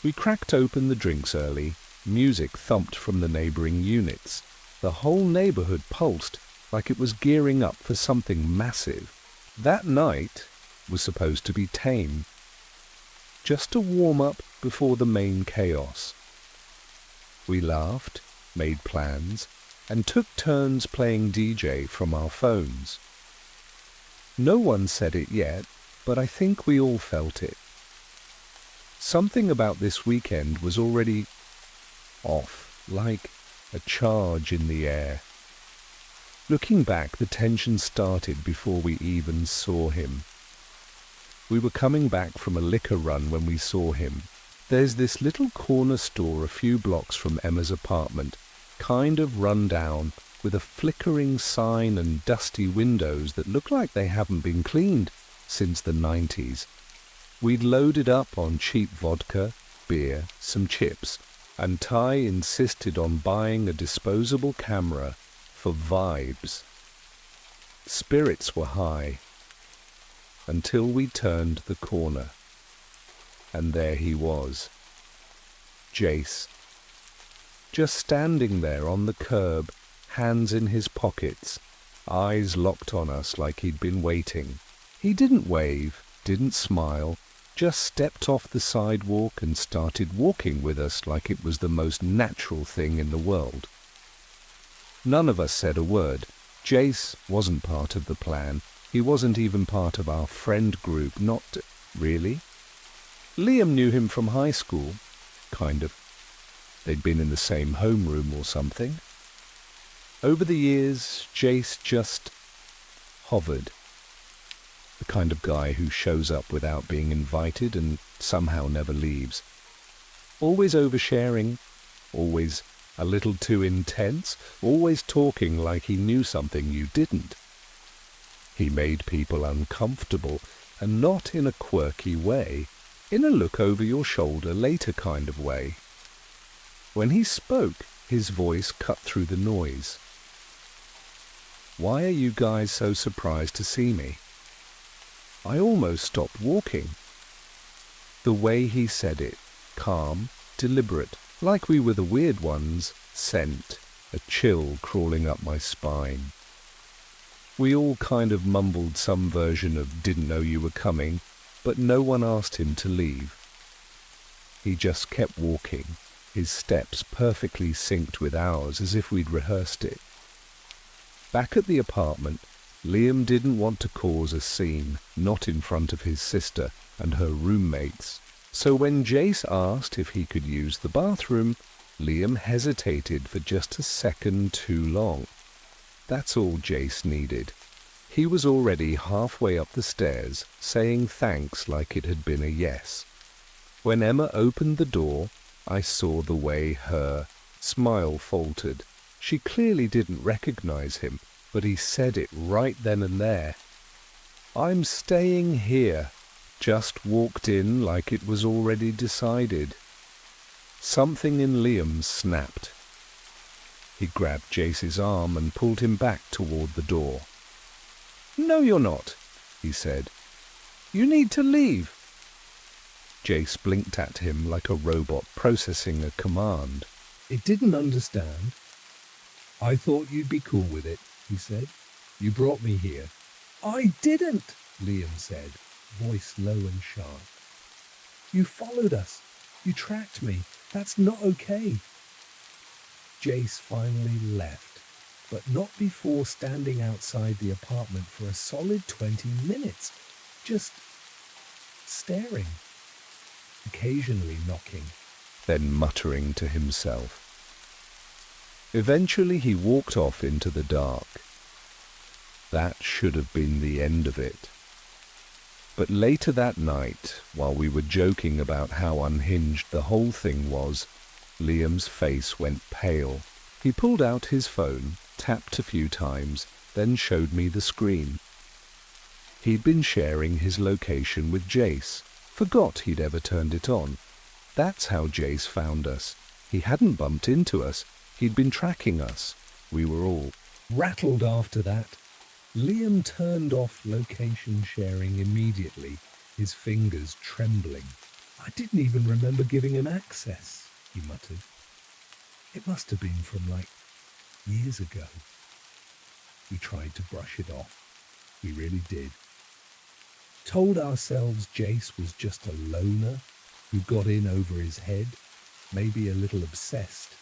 We cracked open the drinks early. Music thumped from the neighboring units. The whole neighborhood pulsed like it was gearing up for something massive. That night was supposed to be tame, just a warm-up before the main chaos. We laughed, made plans, and took turns playing DJ from our phones. No one said it yet, but I think we all felt it. Something about this weekend was already off, like a charge in the air. Looking back, the tension started before we even saw him. We were coming back from a liquor run when we saw him. There's this little corner store a few blocks from Emma's apartment, kind of run down, with a flickering sign and dusty windows that look like they haven't been cleaned since the 90s. We'd loaded up on cheap vodka, beer, some chips, and Ty insisted on buying a disposable camera for vibes. Spirits were high, until we turned the corner. And there he was, Jace, just standing there on the curb, hands in his pockets, eyes locked on us like he'd been waiting. He didn't wave, didn't smile, just stepped off the sidewalk and started walking with us like it was the most natural thing in the world. None of us said a word. Jace wasn't part of the plan. He wasn't even part of our friend group, not really. Liam knew him from high school, kind of. They'd been in the same homeroom or something. Over the years, Jace just hovered. The kind of guy who shows up without being invited and somehow never leaves. Always oversharing, always a little too intense, always talking like he knew something you didn't. He made people uncomfortable, and not in a quirky way, in a look-over-your-shoulder later kind of way. When he spoke, his voice cut through the noise. "Why are you guys so surprised to see me?" I almost stopped walking. The way he said it, calm, deliberate, like we were the weird ones, sent a chill crawling up my spine. We all kind of mumbled some version of "didn't know you were coming," but no one asked him to leave. He just kept walking, his steps perfectly synced with ours as if we'd rehearsed it. Back at the apartment, Liam didn't want to cause a scene, not in front of his sister and her roommates. So when Jace asked if he could use the bathroom, Liam hesitated for just a second too long. That's all Jace needed. He was already halfway up the stairs, saying thanks like it had been a yes. When Emma opened the door, I saw the way her smile faltered. She clearly didn't recognize him, but he said it right then and there. "I'm staying here." Just walked in like it was already decided. Something in Liam snapped. He grabbed Jace's arm and pulled him back toward the door. "No, you're not," he said. You need to leave. Jace blinked at him like a robot processing a command. It didn't understand. I thought you'd be cool with it, he said. You brought me here. I didn't, Liam said, voice low and sharp. You followed us. You tracked me. That's not okay. Jace finally left, but not before standing outside the apartment for a solid 20 minutes, just staring, occasionally knocking, then muttering to himself. Eventually he walked off into the dark. That should have been the end of it. But later that night, while we were joking about how unhinged the whole thing was, Liam's face went pale. He pulled out his phone, tapped a few times, then showed me the screen. He'd been sharing his location with Jace. Forgot he'd ever turned it on. That's how Jace found us. He hadn't bumped into us. He'd been tracking us. We were all rattled after that. Liam turned off location sharing immediately, his fingers trembling. I didn't even remember giving him access, he muttered. It must have been from years ago. We tried to brush it off. We really did. Told ourselves Jace was just a loner who got in over his head, maybe a little obsessed,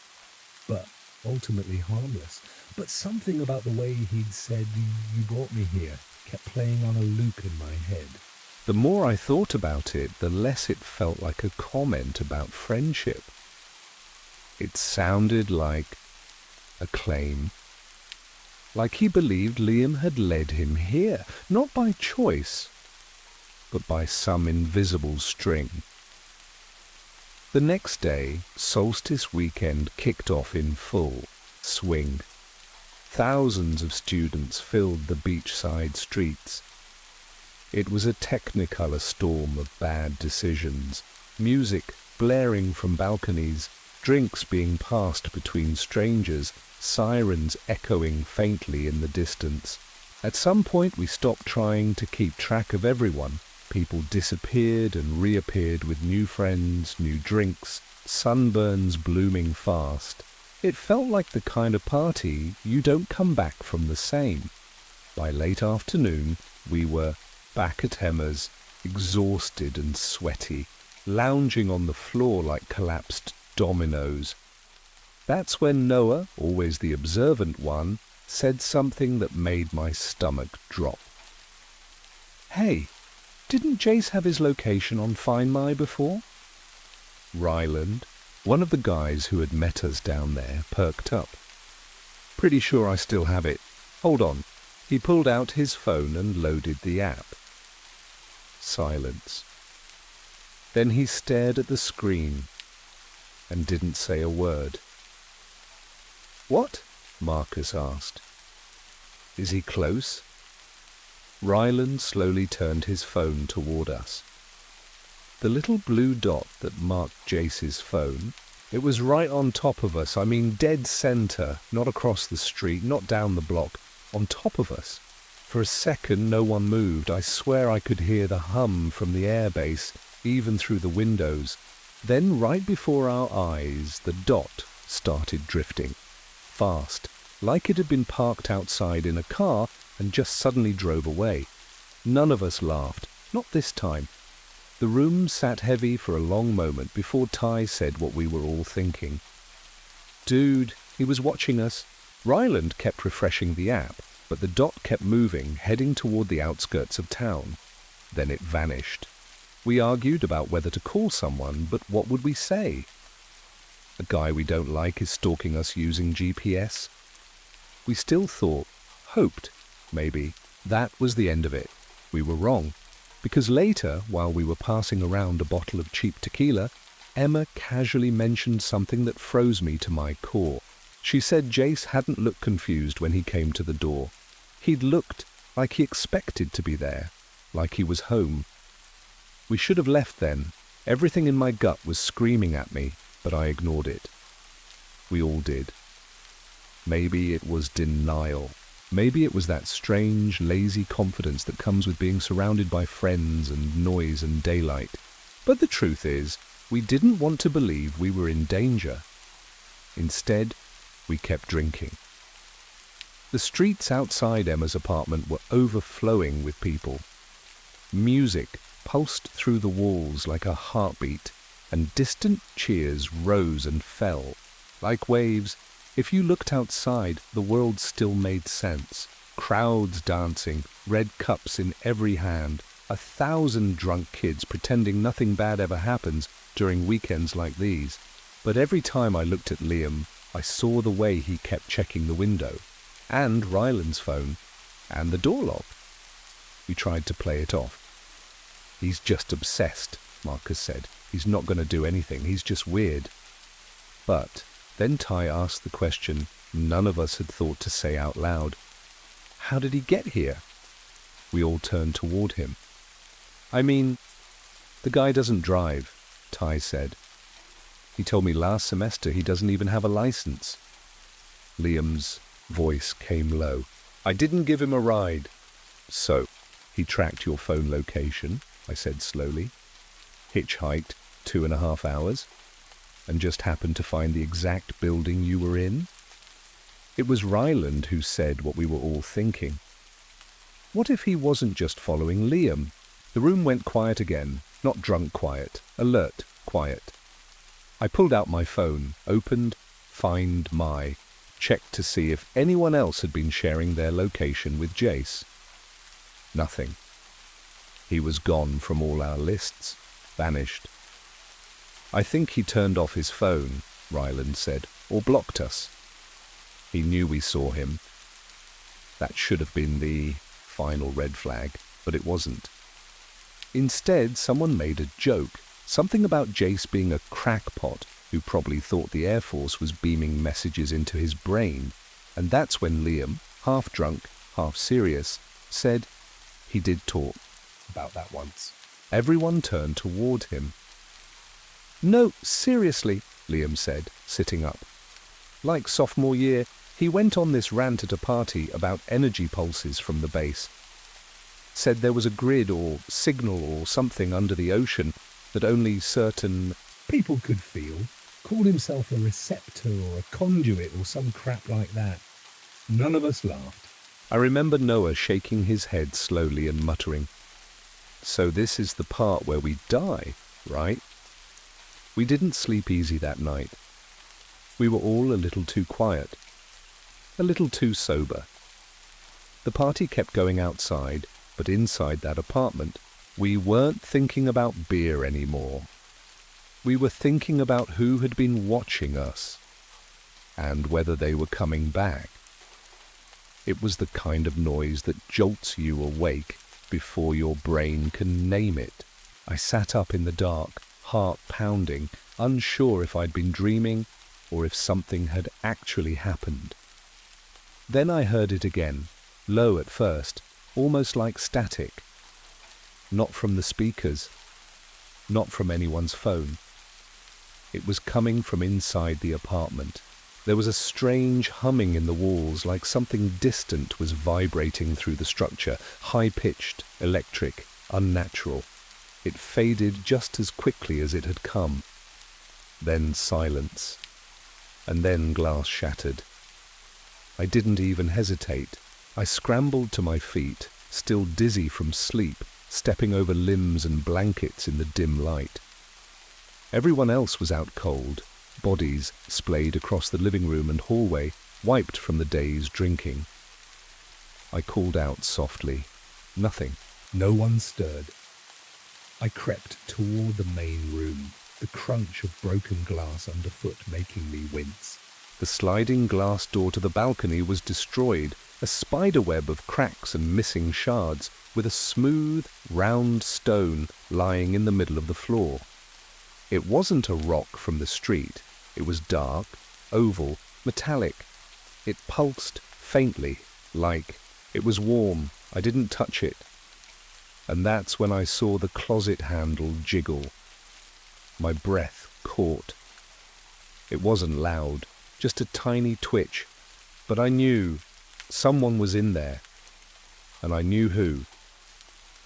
but ultimately harmless. But something about the way he'd said, you brought me here, kept playing on a loop in my head. The more I thought about it, the less it felt like a comment about friendship. It sounded like a claim. Like he believed Liam had led him here, not by choice, but by some invisible string. The next day, solstice weekend kicked off in full swing. Thousands of students filled the beachside streets. It was a technicolor storm of bad decisions, music blaring from balconies, drinks being passed between strangers, sirens echoing faintly in the distance. At some point we stopped trying to keep track of everyone. People disappeared and reappeared with new friends, new drinks, sunburns blooming fast. It felt like the kind of party you don't come back from the same. By late afternoon, we were back at Emma's, exhausted and sweaty, lounging on the floor like collapsed dominoes. That's when Noah, always the observant one, said something that made my stomach drop. Hey, didn't Jace have his location on Find My before? Ryland, one of the guys who had met us down there, perked up. Pretty sure I still have it. Hold on. He pulled out his phone and loaded the app. Silence. Then he stared at the screen and didn't say a word. What? Marcus asked. Is he close? Ryland slowly turned his phone toward us. The little blue dot that marked Jace's phone, it was right on top of us. I mean, dead center, not across the street, not down the block, on top of us. For a second, no one moved. I swear I could hear the hum from the airbase, even through the windows. Then, right before our eyes, the dot started drifting. Fast, like it had been parked outside in a car and just suddenly drove away. None of us laughed, not this time. The room sat heavy for a long moment before Ty said what we were all thinking. Dude, he was watching us. Ryland kept refreshing the app, but the dot kept moving, heading toward the outskirts of town. Then it vanished. We argued about whether to call someone, but what would we say? A guy we don't like is stalking us using GPS. We still thought, hoped, maybe, that was the end of it. We were wrong. Because later, while we were passing around a bottle of cheap tequila, Emma casually mentioned something that froze me to my core. She said Jace hadn't looked confused when he came to the door. He'd looked like he expected to be there, like he was home. We should have left then. Everything in my gut was screaming at me, but I ignored it. We all did. Maybe it was denial. Maybe it was that strange, lazy confidence that comes with being surrounded by friends and noise and daylight. But the truth is, we didn't want to believe we were in danger. Instead, we kept drinking. The streets outside Emma's apartment were overflowing with people. Music pulsed through the walls like a heartbeat, and distant cheers rose and fell. Like waves, if you looked outside, the world still made sense. Crowds dancing, red cups in every hand, 1,000 drunk kids pretending nothing bad ever happens during weekends like these. But every time I looked at Liam, I saw the way he kept checking the window, and Ryland's phone, and the door lock. We tried to play it off. "He's just obsessed," Marcus said. "He's not going to do anything. He's just weird." But then Ty asked the question none of us had thought to say out loud. "How did he get here?" We all turned toward him. "I mean, the guy doesn't drive," Ty said. "He told me last semester he doesn't even have a license." Liam's voice came low. "I didn't give him a ride." "So, he tracked your phone location," I said slowly, "hitchhiked 2.5 hours, and just happened to find the exact building you were in?" It was Ryland who said what we were all thinking. What if he wasn't just following Liam? The room went quiet again, not drunk quiet, alert quiet. I pulled out my phone, opened Find My, checked to see if anyone else had been sharing their location with Jace. Nothing. He was gone from all our lists, vanished. "I think he turned off his phone," Ryland said, "or blocked us. He knew we saw him." That should have been the final red flag, but it wasn't. Instead, someone made a joke, something about Jace being a crackpot who probably thought the Air Force was beaming messages into his brain, and that's when Liam, half drunk, half serious, said he did talk about that once. Everyone turned toward him. "No, seriously," Liam said, sitting up. "Like sophomore year, he went on this rant at a party about energy pulses from the base. Said there was a grid or signal or something under the ocean that only certain people could feel. Called himself a receptor or a conduit or some crap like that. None of us laughed." I remember Noah shaking his head slowly and muttering, "So this is the part where we die, right?" We didn't sleep easy that night. We were all a little too quiet, a little too sober. The party kept going outside, but inside that apartment, we weren't thinking about beer anymore. We were thinking about who had been watching us, and whether they were coming back. It was the kind of noise that jolts you awake before your brain can name it. I sat up in the dark, heart pounding, unsure if I'd been dreaming or if something had actually happened. Then I heard it again, low at first, almost like static. Not from the speakers, not from anyone's phone. It was coming from inside the apartment. There was a strange humming in the walls, like something distant was vibrating through the structure, high-pitched, electric, unnatural. It faded just as quickly as it had come. Then silence. And then glass shattered. I didn't even hesitate. I scrambled to my feet, still dizzy from sleep, stepping over limbs and blankets in the dim light. Everyone else was out cold, bodies splayed across the living room and hallway, wiped from the day's drinking. I called out softly. Nothing. No one stirred. I crept toward the main room, the crunch of broken glass underfoot making me wince. The sliding glass door to the balcony was destroyed, a spiderweb of cracks and missing shards, with a smooth, round stone lying in the middle of the floor. It wasn't a rock from the street. It was dark, oval, metallic. It pulsed faintly, like it was warm. I didn't touch it. And that's when I saw the closet handle jiggle. My breath caught. It wasn't loud, just a tiny twitch, but I knew Someone was in there, and I knew who.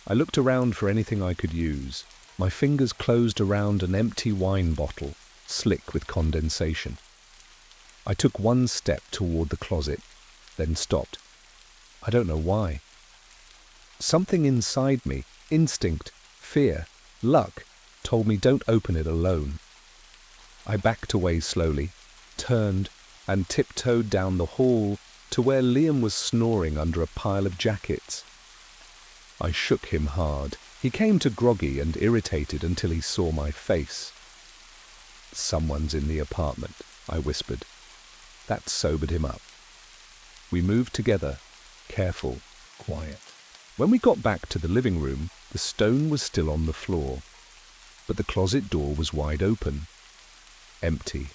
I looked around for anything I could use. My fingers closed around an empty wine bottle, slick with condensation. I took one step toward the closet, then stopped. I don't know why. Something inside me, instinct, fear, luck, told me don't open it alone. I backed away slowly, turned, and tiptoed down the hall to where Liam was snoring under a pile of jackets. I shook him hard. He came to groggy and irritated until he saw my face. "Someone's in the apartment," I whispered. That sobered him up. We moved together, careful, quiet. When we got back to the living room, the stone was still on the floor, but the closet door was wide open. Empty.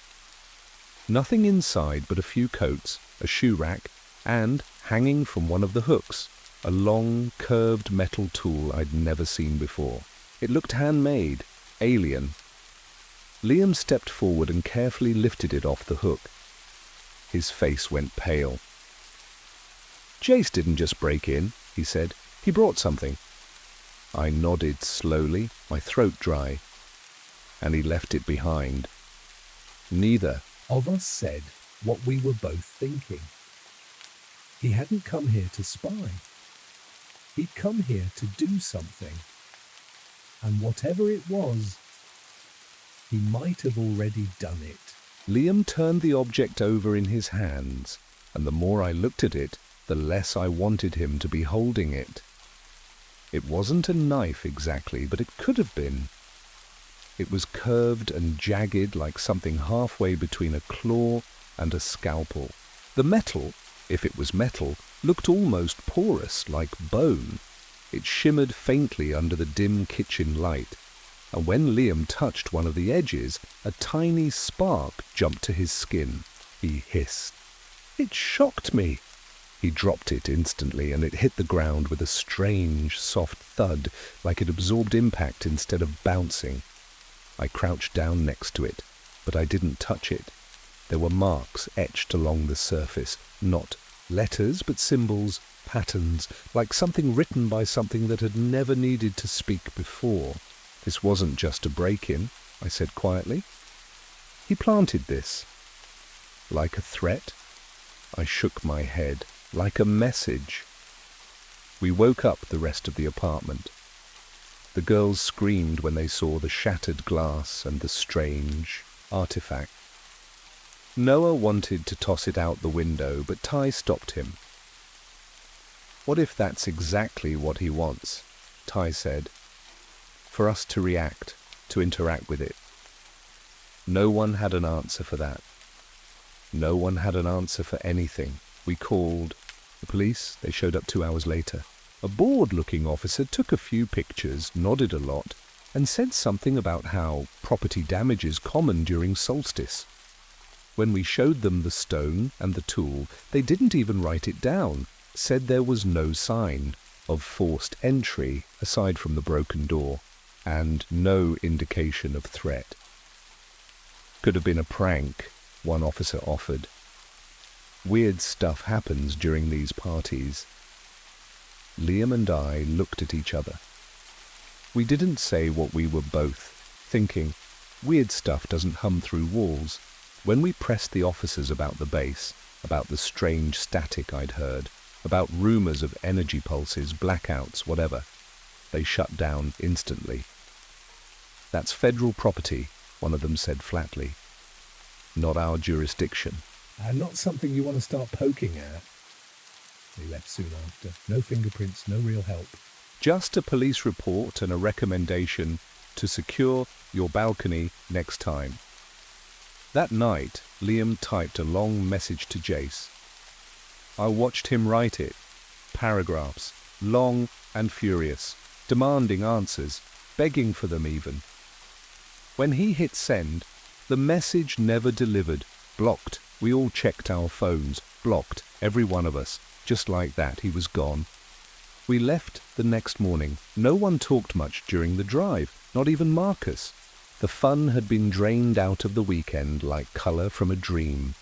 Nothing inside but a few coats, a shoe rack, and, hanging from one of the hooks, a long, curved metal tool I'd never seen before. It looked handmade, alien. Liam stepped forward and carefully lifted it off the hook. His face went pale. "Jace didn't just break in," he said. "He brought something." I nodded slowly, my throat dry, and he left it behind. Neither of us said what we were both thinking. He hadn't come here to spy. He'd come here to do something. And whatever it was, he might have already done it. Liam turned the object over in his hands, and the more I looked at it, the less I wanted him to be holding it. It wasn't a knife exactly, but it could have been. It was curved and jagged like something halfway between a claw and a scalpel. The metal, if it was metal, looked almost porous, like bone. It shimmered faintly under the dim kitchen light, and when Liam touched one of the edges, a tiny spark jumped to his skin. He hissed. It shocked me. He dropped it instantly, and it hit the ground with a strange, soft thud, like it absorbed impact instead of bouncing. I crouched down next to it, but I didn't touch it. There were marks etched along the surface, not letters, but symbols, patterns, like something written by something that had never needed to speak before. "This wasn't just a break-in," I said quietly. "He planted this." "Like a threat?" I shook my head. "Like a message." We woke up the rest of the apartment. The girls screamed when they saw the shattered glass and the strange artifact. Noah wanted to toss it out the window, but Ty stopped him. "What if that's exactly what he wants?" Ty said. "For us to react, to interact with it." No one had an answer for that. No one had an answer for anything. We called the police. They showed up 2 hours later. A bored-looking officer took a few pictures, nodded a lot, and said something about how property damage is common during solstice. When we showed them the stone and the tool, they didn't even write it down, said there was no sign of forced entry aside from the broken door, and no indication of threat. "Could have been a prank," one officer offered. "Weird stuff happens during these parties." Liam and I looked at each other. We didn't say what we were both thinking. Weird stuff doesn't hum through walls. When we pressed the officers about the base, about the strange static I'd heard, about rumors of energy pulses, blackouts, whatever, they shut down instantly. "That's federal property," one of them said flatly. "Not our jurisdiction." And not something you want to start poking at. They left soon after. No fingerprints, no real help. Just a police report and a recommendation to secure your balcony next time. That night, Liam typed a long message to Jace. I watched him write it. Paragraphs, long and furious, demanding answers, begging for them even. When he hit send, the message never delivered. Blocked. We all checked our phones. Blocked. Every one of us. Just like that, he was gone. We left the next morning. No one talked much during the drive, not even Marcus. The fun had been drained out of the weekend like colour from a dream.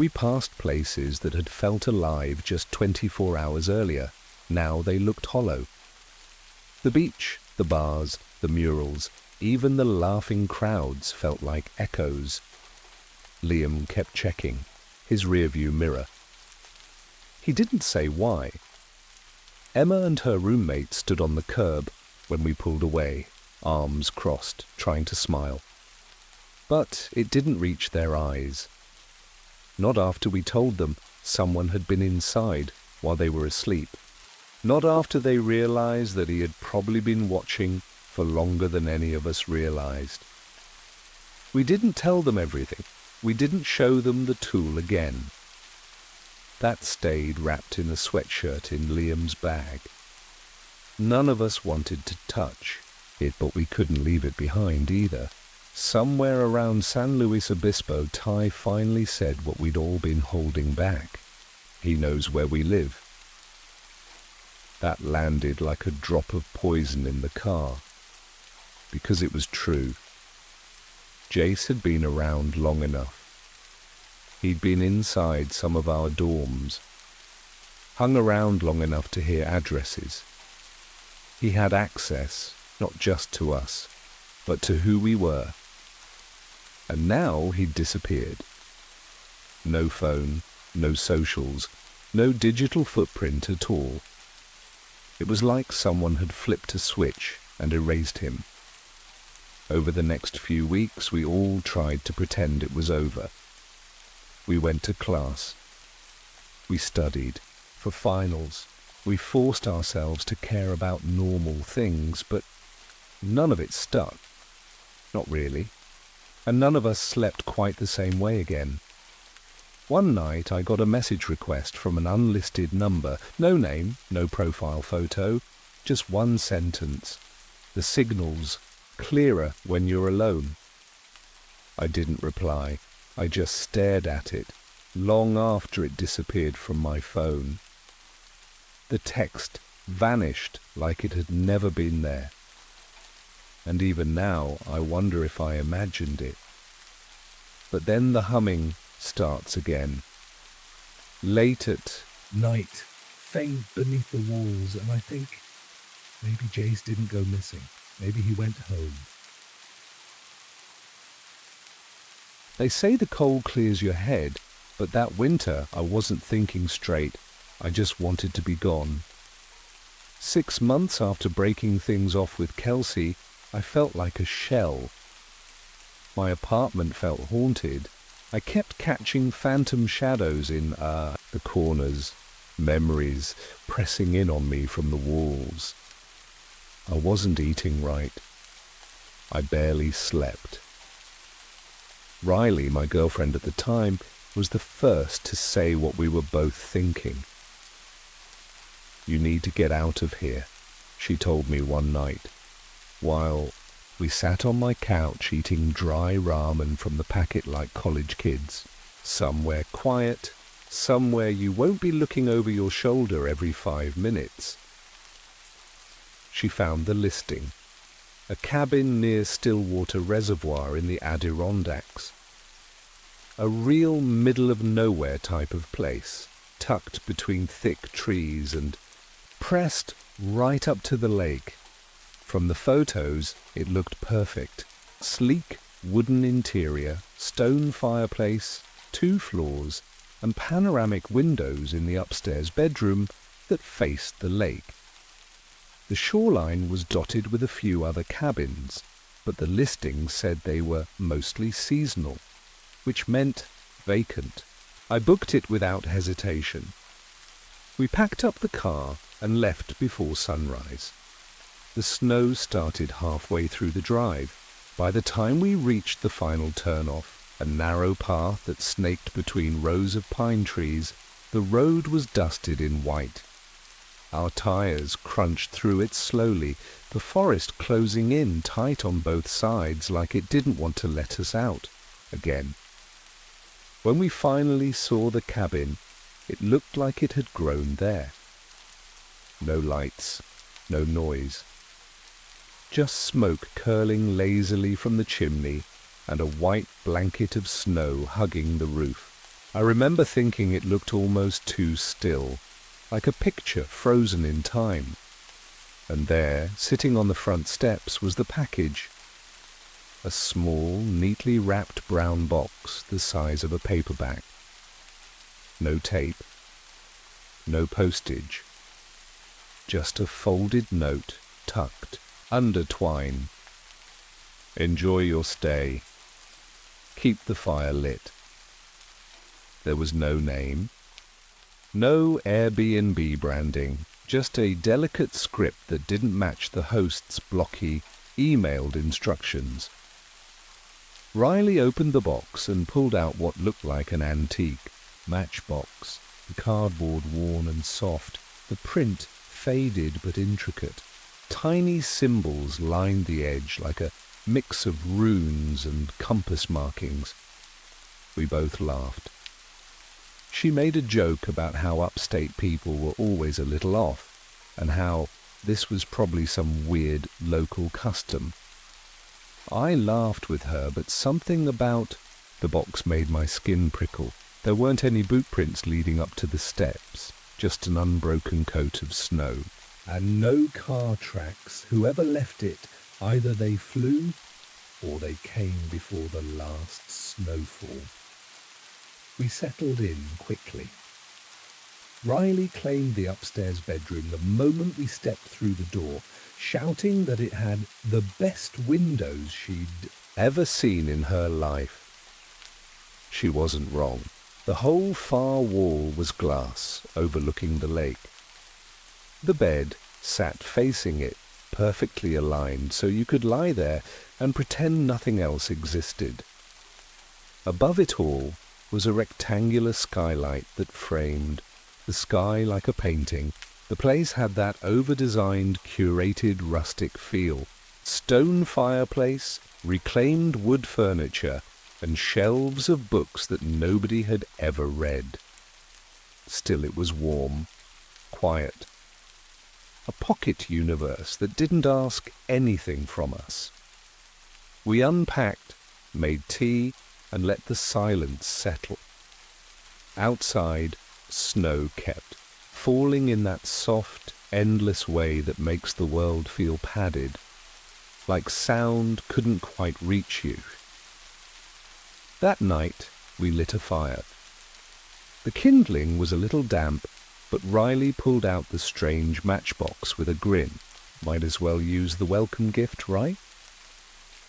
We passed places that had felt alive just 24 hours earlier. Now they looked hollow. The beach, the bars, the murals, even the laughing crowds felt like echoes. Liam kept checking his rearview mirror. He didn't say why. Emma and her roommate stood on the curb when we pulled away, arms crossed, trying to smile. But it didn't reach their eyes. Not after we told them someone had been inside while they were asleep. Not after they realized that he had probably been watching for longer than any of us realized. We didn't tell them everything. We didn't show them the tool again. That stayed wrapped in a sweatshirt in Liam's bag. None of us wanted to touch it, but we couldn't leave it behind either. Somewhere around San Luis Obispo, Ty finally said what we'd all been holding back. He knows where we live. That landed like a drop of poison in the car. Because it was true. Jace had been around long enough. He'd been inside some of our dorms, hung around long enough to hear addresses. He had access, not just to us, but to who we were. And now he'd disappeared. No phone, no socials, no digital footprint at all. It was like someone had flipped a switch and erased him. Over the next few weeks, we all tried to pretend it was over. We went to class. We studied for finals. We forced ourselves to care about normal things, but none of it stuck. Not really. And none of us slept quite the same way again. One night I got a message request from an unlisted number. No name, no profile photo, just one sentence. The signal's clearer when you're alone. I didn't reply. I just stared at it, long after it disappeared from my phone. The text vanished like it had never been there. And even now, I wonder if I imagined it. But then the humming starts again. Late at night, faint beneath the walls, and I think maybe Jace didn't go missing. Maybe he went home. They say the cold clears your head, but that winter I wasn't thinking straight. I just wanted to be gone. 6 months after breaking things off with Kelsey, I felt like a shell. My apartment felt haunted. I kept catching phantom shadows in the corners, memories pressing in on me from the walls. I wasn't eating right. I barely slept. Riley, my girlfriend at the time, was the first to say what we were both thinking. "You need to get out of here," she told me one night, while we sat on my couch eating dry ramen from the packet like college kids. Somewhere quiet, somewhere you won't be looking over your shoulder every 5 minutes. She found the listing. A cabin near Stillwater Reservoir in the Adirondacks. A real middle-of-nowhere type of place, tucked between thick trees and pressed right up to the lake. From the photos, it looked perfect. Sleek wooden interior, stone fireplace, 2 floors, and panoramic windows in the upstairs bedroom that faced the lake. The shoreline was dotted with a few other cabins, but the listing said they were mostly seasonal, which meant vacant. I booked it without hesitation. We packed up the car and left before sunrise. The snow started halfway through the drive. By the time we reached the final turn-off, a narrow path that snaked between rows of pine trees, the road was dusted in white. Our tires crunched through it slowly, the forest closing in tight on both sides like it didn't want to let us out again. When we finally saw the cabin, it looked like it had grown there. No lights, no noise. Just smoke curling lazily from the chimney and a white blanket of snow hugging the roof. I remember thinking it looked almost too still, like a picture frozen in time. And there, sitting on the front steps, was the package. A small, neatly wrapped brown box the size of a paperback. No tape, no postage, just a folded note tucked under twine. Enjoy your stay. Keep the fire lit. There was no name, no Airbnb branding, just a delicate script that didn't match the host's blocky, emailed instructions. Riley opened the box and pulled out what looked like an antique matchbox, the cardboard worn and soft, the print faded but intricate. Tiny symbols lined the edge like a mix of runes and compass markings. We both laughed. She made a joke about how upstate people were always a little off, and how this was probably some weird local custom. I laughed with her, but something about the box made my skin prickle. There weren't any boot prints leading up to the steps, just an unbroken coat of snow. And no car tracks. Whoever left it, either they flew or they came before the last snowfall. We settled in quickly. Riley claimed the upstairs bedroom the moment we stepped through the door, shouting that it had the best windows she'd ever seen in her life. She wasn't wrong. The whole far wall was glass, overlooking the lake. The bed sat facing it, perfectly aligned, so you could lie there and pretend nothing else existed. Above it all was a rectangular skylight that framed the sky like a painting. The place had that over-designed, curated, rustic feel. Stone fireplace, reclaimed wood furniture, and shelves of books that nobody had ever read. Still it was warm, quiet. A pocket universe that didn't ask anything from us. We unpacked, made tea, and let the silence settle. Outside, snow kept falling in that soft, endless way that makes the world feel padded, like sound couldn't quite reach you. That night, we lit a fire. The kindling was a little damp, but Riley pulled out the strange matchbox with a grin. Might as well use the welcome gift, right?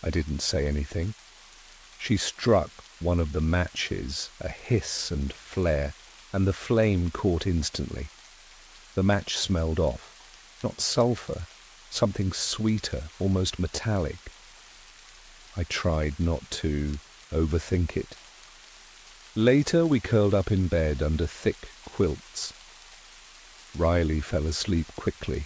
I didn't say anything. She struck one of the matches, a hiss and flare, and the flame caught instantly. The match smelled off. Not sulphur, something sweeter, almost metallic. I tried not to overthink it. Later we curled up in bed under thick quilts. Riley fell asleep quickly.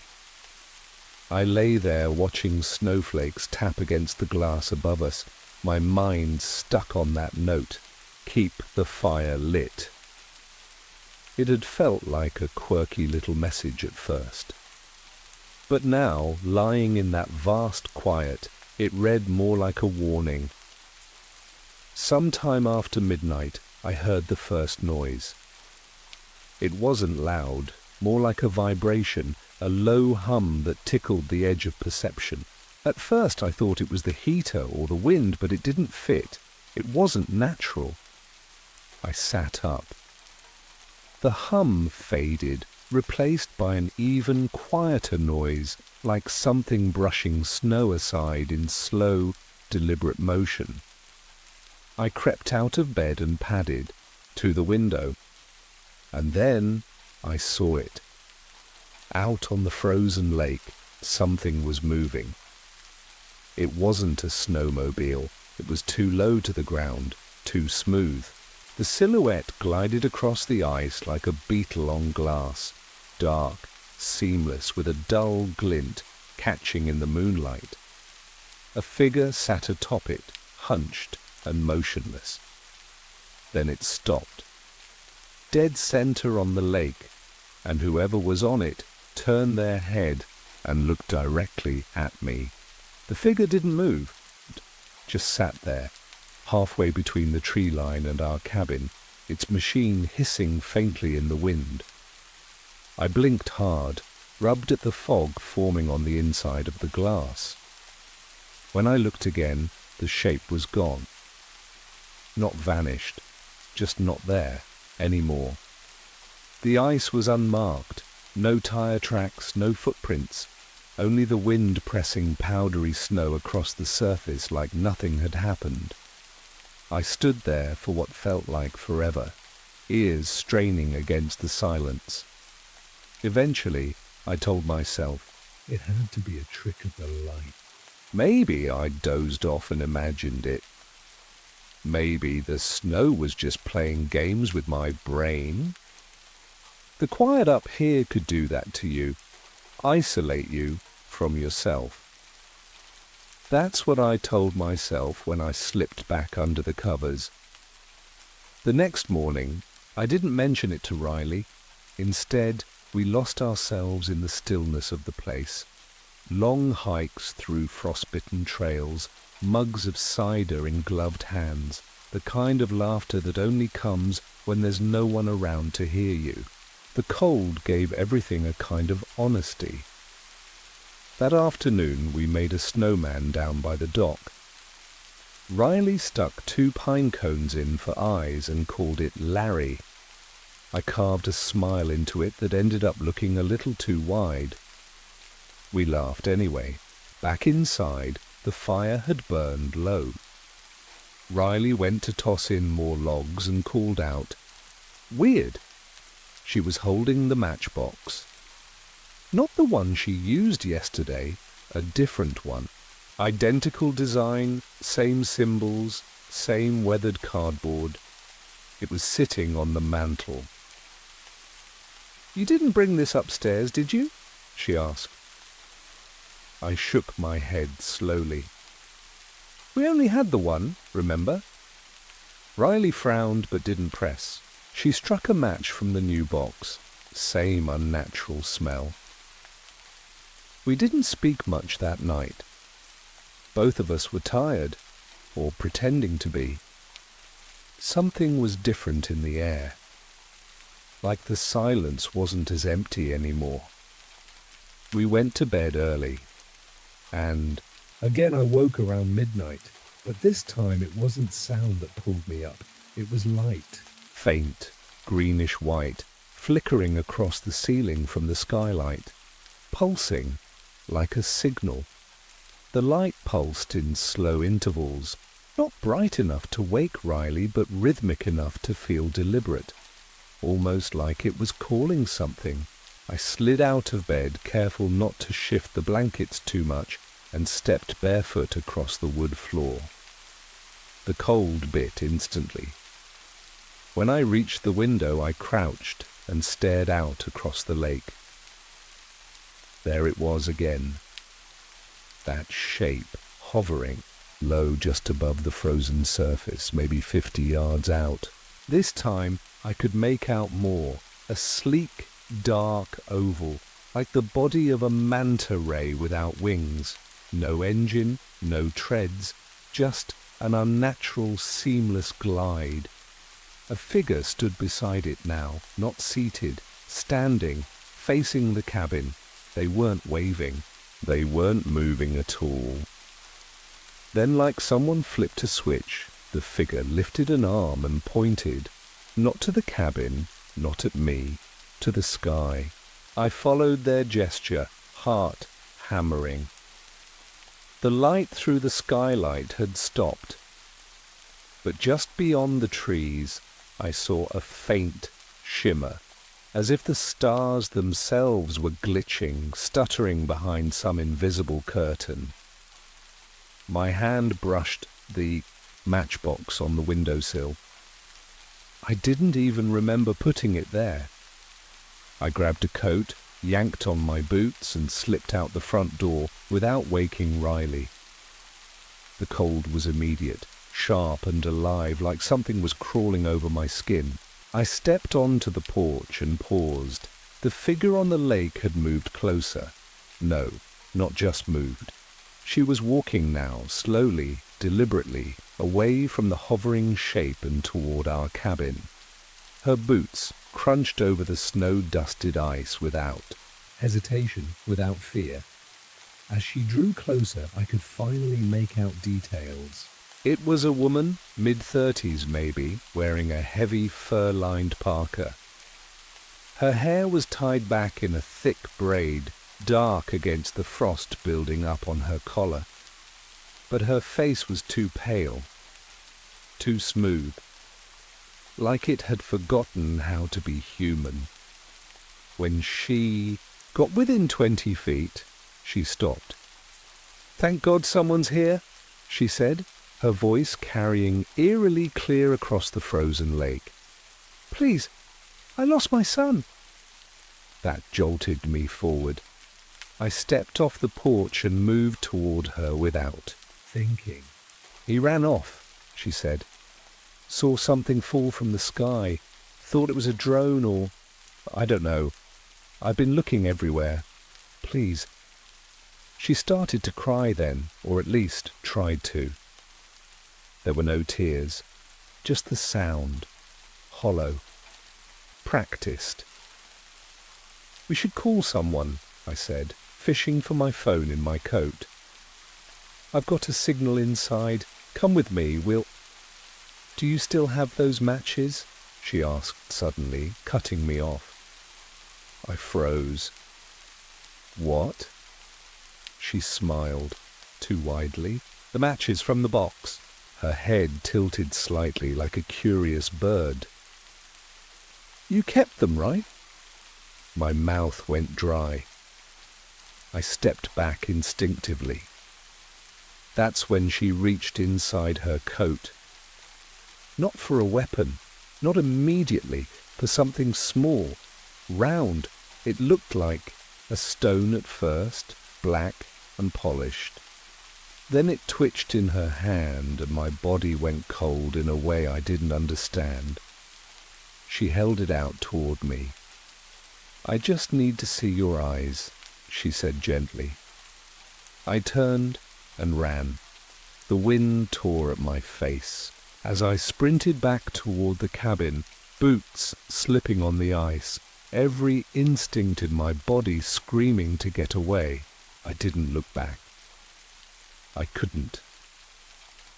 I lay there watching snowflakes tap against the glass above us, my mind stuck on that note, "Keep the fire lit." It had felt like a quirky little message at first. But now, lying in that vast quiet, it read more like a warning. Sometime after midnight, I heard the first noise. It wasn't loud, more like a vibration, a low hum that tickled the edge of perception. At first I thought it was the heater or the wind, but it didn't fit. It wasn't natural. I sat up. The hum faded, replaced by an even quieter noise, like something brushing snow aside in slow, deliberate motion. I crept out of bed and padded to the window. And then I saw it. Out on the frozen lake, something was moving. It wasn't a snowmobile. It was too low to the ground, too smooth. The silhouette glided across the ice like a beetle on glass, dark, seamless, with a dull glint catching in the moonlight. A figure sat atop it, hunched and motionless. Then it stopped. Dead center on the lake, and whoever was on it turned their head and looked directly at me. The figure didn't move, just sat there, halfway between the tree line and our cabin. its machine hissing faintly in the wind. I blinked hard, rubbed at the fog forming on the inside of the glass. When I looked again, the shape was gone. Not vanished, just not there anymore. The ice was unmarked, no tire tracks, no footprints, only the wind pressing powdery snow across the surface like nothing had happened. I stood there for what felt like forever, ears straining against the silence. Eventually, I told myself, it had to be a trick of the light. Maybe I dozed off and imagined it. Maybe the snow was just playing games with my brain. The quiet up here could do that to you, isolate you from yourself. That's what I told myself when I slipped back under the covers. The next morning, I didn't mention it to Riley. Instead, we lost ourselves in the stillness of the place. Long hikes through frostbitten trails, mugs of cider in gloved hands, the kind of laughter that only comes when there's no one around to hear you. The cold gave everything a kind of honesty. That afternoon we made a snowman down by the dock. Riley stuck 2 pine cones in for eyes and called it Larry. I carved a smile into it that ended up looking a little too wide. We laughed anyway. Back inside, the fire had burned low. Riley went to toss in more logs and called out, "Weird." She was holding the matchbox. Not the one she used yesterday, a different one. Identical design, same symbols, same weathered cardboard. It was sitting on the mantel. "You didn't bring this upstairs, did you?" she asked. I shook my head slowly. "We only had the one, remember?" Riley frowned but didn't press. She struck a match from the new box. Same unnatural smell. We didn't speak much that night. Both of us were tired, or pretending to be. Something was different in the air. Like the silence wasn't as empty anymore. We went to bed early, and again I woke around midnight, but this time it wasn't sound that pulled me up. It was light. Faint, greenish-white, flickering across the ceiling from the skylight, pulsing like a signal. The light pulsed in slow intervals, not bright enough to wake Riley, but rhythmic enough to feel deliberate, almost like it was calling something. I slid out of bed, careful not to shift the blankets too much, and stepped barefoot across the wood floor. The cold bit instantly. When I reached the window, I crouched and stared out across the lake. There it was again. That shape, hovering, low just above the frozen surface, maybe 50 yards out. This time I could make out more, a sleek, dark oval, like the body of a manta ray without wings. No engine, no treads, just an unnatural, seamless glide. A figure stood beside it now, not seated, standing, facing the cabin. They weren't waving. They weren't moving at all. Then, like someone flipped a switch, the figure lifted an arm and pointed, not to the cabin, not at me, to the sky. I followed their gesture, heart hammering. The light through the skylight had stopped, but just beyond the trees I saw a faint shimmer, as if the stars themselves were glitching, stuttering behind some invisible curtain. My hand brushed the matchbox on the windowsill. I didn't even remember putting it there. I grabbed a coat, yanked on my boots, and slipped out the front door without waking Riley. The cold was immediate, sharp and alive, like something was crawling over my skin. I stepped onto the porch and paused. The figure on the lake had moved closer. No, not just moved. She was walking now, slowly, deliberately, away from the hovering shape and toward our cabin. Her boots crunched over the snow-dusted ice without. Hesitation without fear. As she drew closer, I could finally make out details. It was a woman, mid-30s maybe, wearing a heavy fur-lined parka. Her hair was tied back in a thick braid, dark against the frost building up on her collar. But her face was too pale, too smooth, like it had forgotten how to be human. When she got within 20 feet, she stopped. "Thank God someone's here," she said, her voice carrying eerily clear across the frozen lake. "Please, I lost my son." That jolted me forward. I stepped off the porch and moved toward her without thinking. "He ran off," she said. "Saw something fall from the sky. Thought it was a drone or... I don't know. I've been looking everywhere. Please." She started to cry then, or at least tried to. There were no tears, just the sound, hollow, practiced. "We should call someone," I said, fishing for my phone in my coat. "I've got a signal inside. Come with me, we'll..." "Do you still have those matches?" she asked suddenly, cutting me off. I froze. "What?" She smiled, too widely. "The matches from the box." Her head tilted slightly like a curious bird. "You kept them, right?" My mouth went dry. I stepped back instinctively. That's when she reached inside her coat. Not for a weapon, not immediately, for something small, round. It looked like a stone at first, black and polished. Then it twitched in her hand and my body went cold in a way I didn't understand. She held it out toward me. "I just need to see your eyes," she said gently. I turned and ran. The wind tore at my face. As I sprinted back toward the cabin, boots slipping on the ice, every instinct in my body screaming to get away, I didn't look back. I couldn't.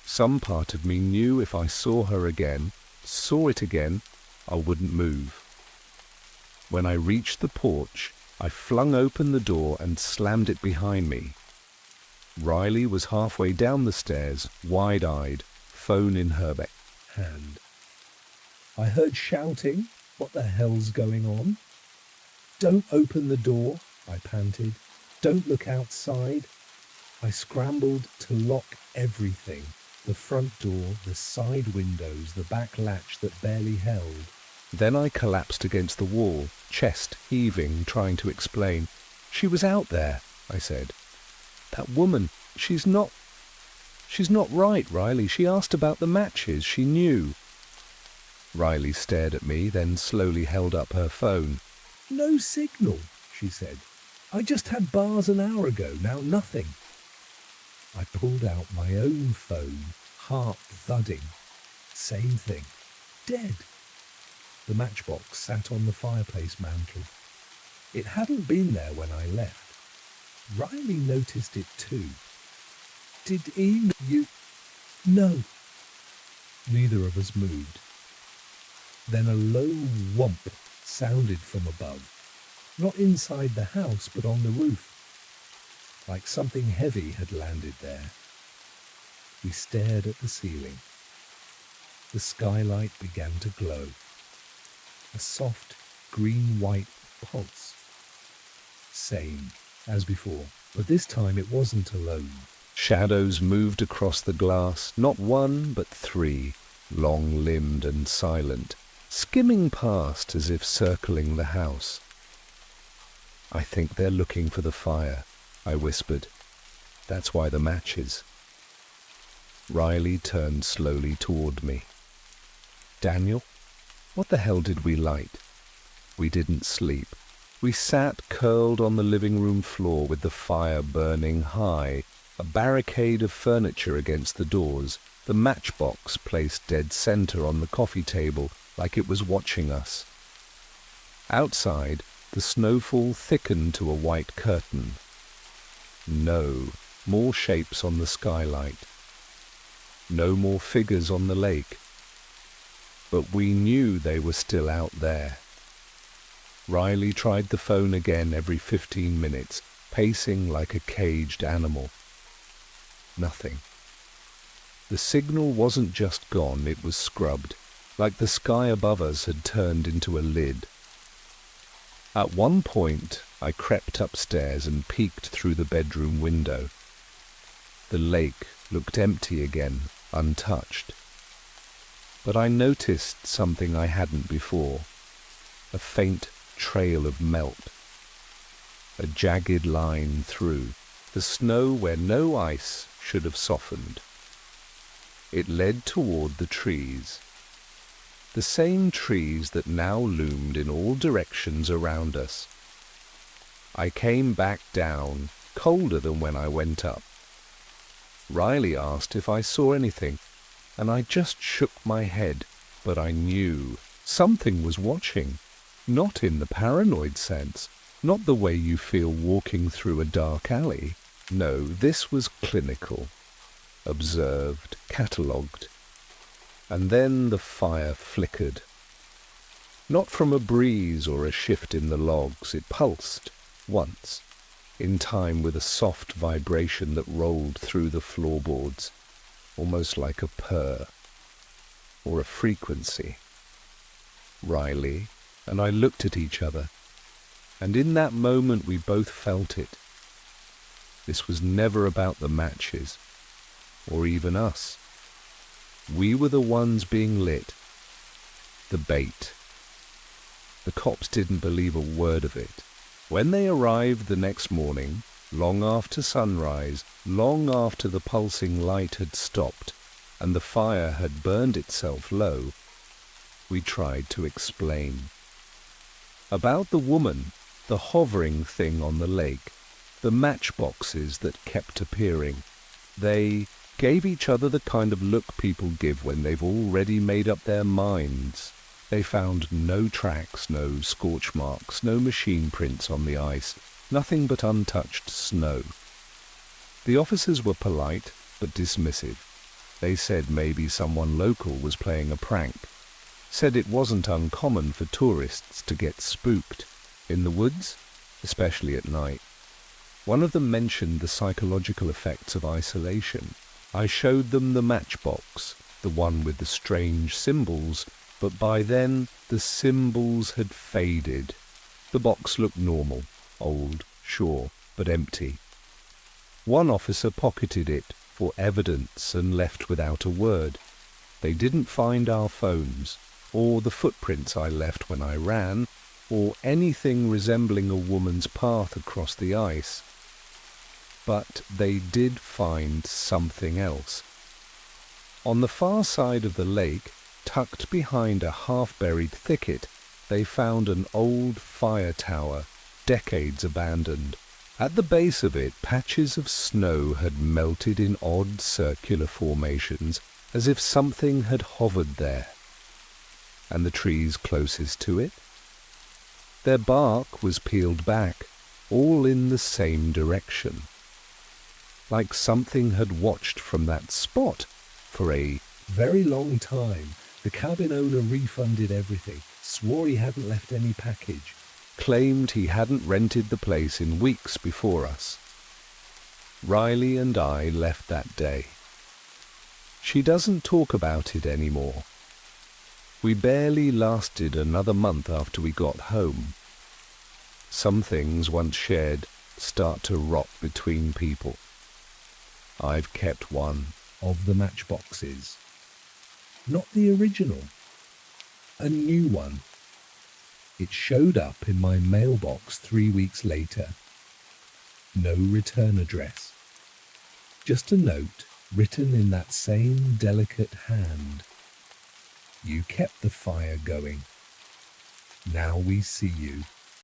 Some part of me knew if I saw her again, saw it again, I wouldn't move. When I reached the porch, I flung open the door and slammed it behind me. Riley was halfway down the stairs, wide-eyed, phone in her hand. I heard shouting. "What the hell's going on?" "Don't open the door," I panted. "Don't look outside." I scrambled to lock everything. The front door, the side windows, the back latch that barely held. Then I collapsed against the wall, chest heaving, trying to explain. "She was out there," I said. "That woman, she's not right, Riley. She asked about the matches. She knew." Riley stared at me, then slowly held up her phone. "No signal," she said. "I just had bars an hour ago, now nothing." I pulled out my own phone, heart thudding. Same thing. Dead. The matchbox sat on the fireplace mantel. It hadn't been there when I left. Riley noticed it too. "Did you..." "No." Neither of us moved. Then a low whomp sounded from above. Not inside the house, but on the roof. Like something heavy had landed there. We stared at the ceiling. The skylight began to glow. A soft green-white pulse. Same as before, but this time it wasn't alone. Shadows moved across the glass, not one but three, long-limbed and silent, skimming past as if circling the house. "I think they're looking for the fire," I whispered. "That's why the matches." Riley turned slowly toward me. "Daniel, what the hell did we light?" We didn't sleep. We sat curled on the living room floor with the fire burning high, a barricade of furniture against the doors, the matchbox placed dead center on the coffee table, like it was watching us. Outside, the snowfall thickened to a white curtain. No more shapes on the skylight. No more figures on the lake. But we knew they were still out there. Riley tried the phone again every 15 minutes, pacing like a caged animal. Nothing. The signal wasn't just gone, it was scrubbed, like the sky above us had turned into a lid. At one point, I crept upstairs and peeked through the bedroom window. The lake looked empty again, untouched. But I noticed something I hadn't before, a faint trail of melt, a jagged line through the snow where no ice should have softened. It led toward the trees, the same trees that now loomed in all directions around us. I came back down, colder than when I went up. Riley asked if I saw anything, and I just shook my head, but I knew something was watching, not in the paranoid sense, not the way you feel walking through a dark alley. No, this was clinical, observed, catalogued. And then the fire flickered. Not from a breeze or a shift in the logs, it pulsed, once, in time with a soft vibration that rolled through the floorboards, almost like a purr, or a frequency. Riley and I looked at each other, and in that moment we both felt it. This was never about the matches, or even us. We were the ones being lit, the bait. The cops didn't believe a word of it. When they arrived the next morning, long after sunrise, long after the pulsing light had stopped and the fire had burned itself low, we tried to explain. About the woman, the hovering thing on the lake, the matchboxes that kept appearing. They gave each other the kind of look people give when they've already made up their minds. They found no tracks, no scorch marks, no machine prints on the ice, nothing but untouched snow. The officers were polite but dismissive. They said maybe someone local was playing a prank. Said it wasn't uncommon for tourists to get spooked in the woods, especially at night. One of them mentioned the psychological effects of isolation. I showed them the matchbox, the one with the strange symbols, but by then the symbols had faded. The box looked normal, old, sure, but empty. One officer pocketed it for evidence and left without a word. They didn't find our phones, or the footprints I left when I ran, or anything resembling a woman's path across the ice. But they did find something else. On the far side of the lake, tucked behind a half-buried thicket, they found an old fire tower, decades abandoned. At the base of it, patches of snow had melted in odd circular formations, as if something had hovered there. And the trees closest to it? Their bark was peeled back, all in the same direction. Like something had watched from that spot for a very long time. The cabin owner refunded everything, swore he hadn't left any package. Claimed he hadn't rented the place in weeks before us. Riley and I left that day. She doesn't talk about it anymore. We barely lasted another month after we got home. Some things once shared start to rot between people. I've kept one of the matchboxes. Not the original. A new one. It showed up in my mailbox 3 weeks later. No return address. Just a note written in that same delicate hand. You kept the fire going. Now we see you.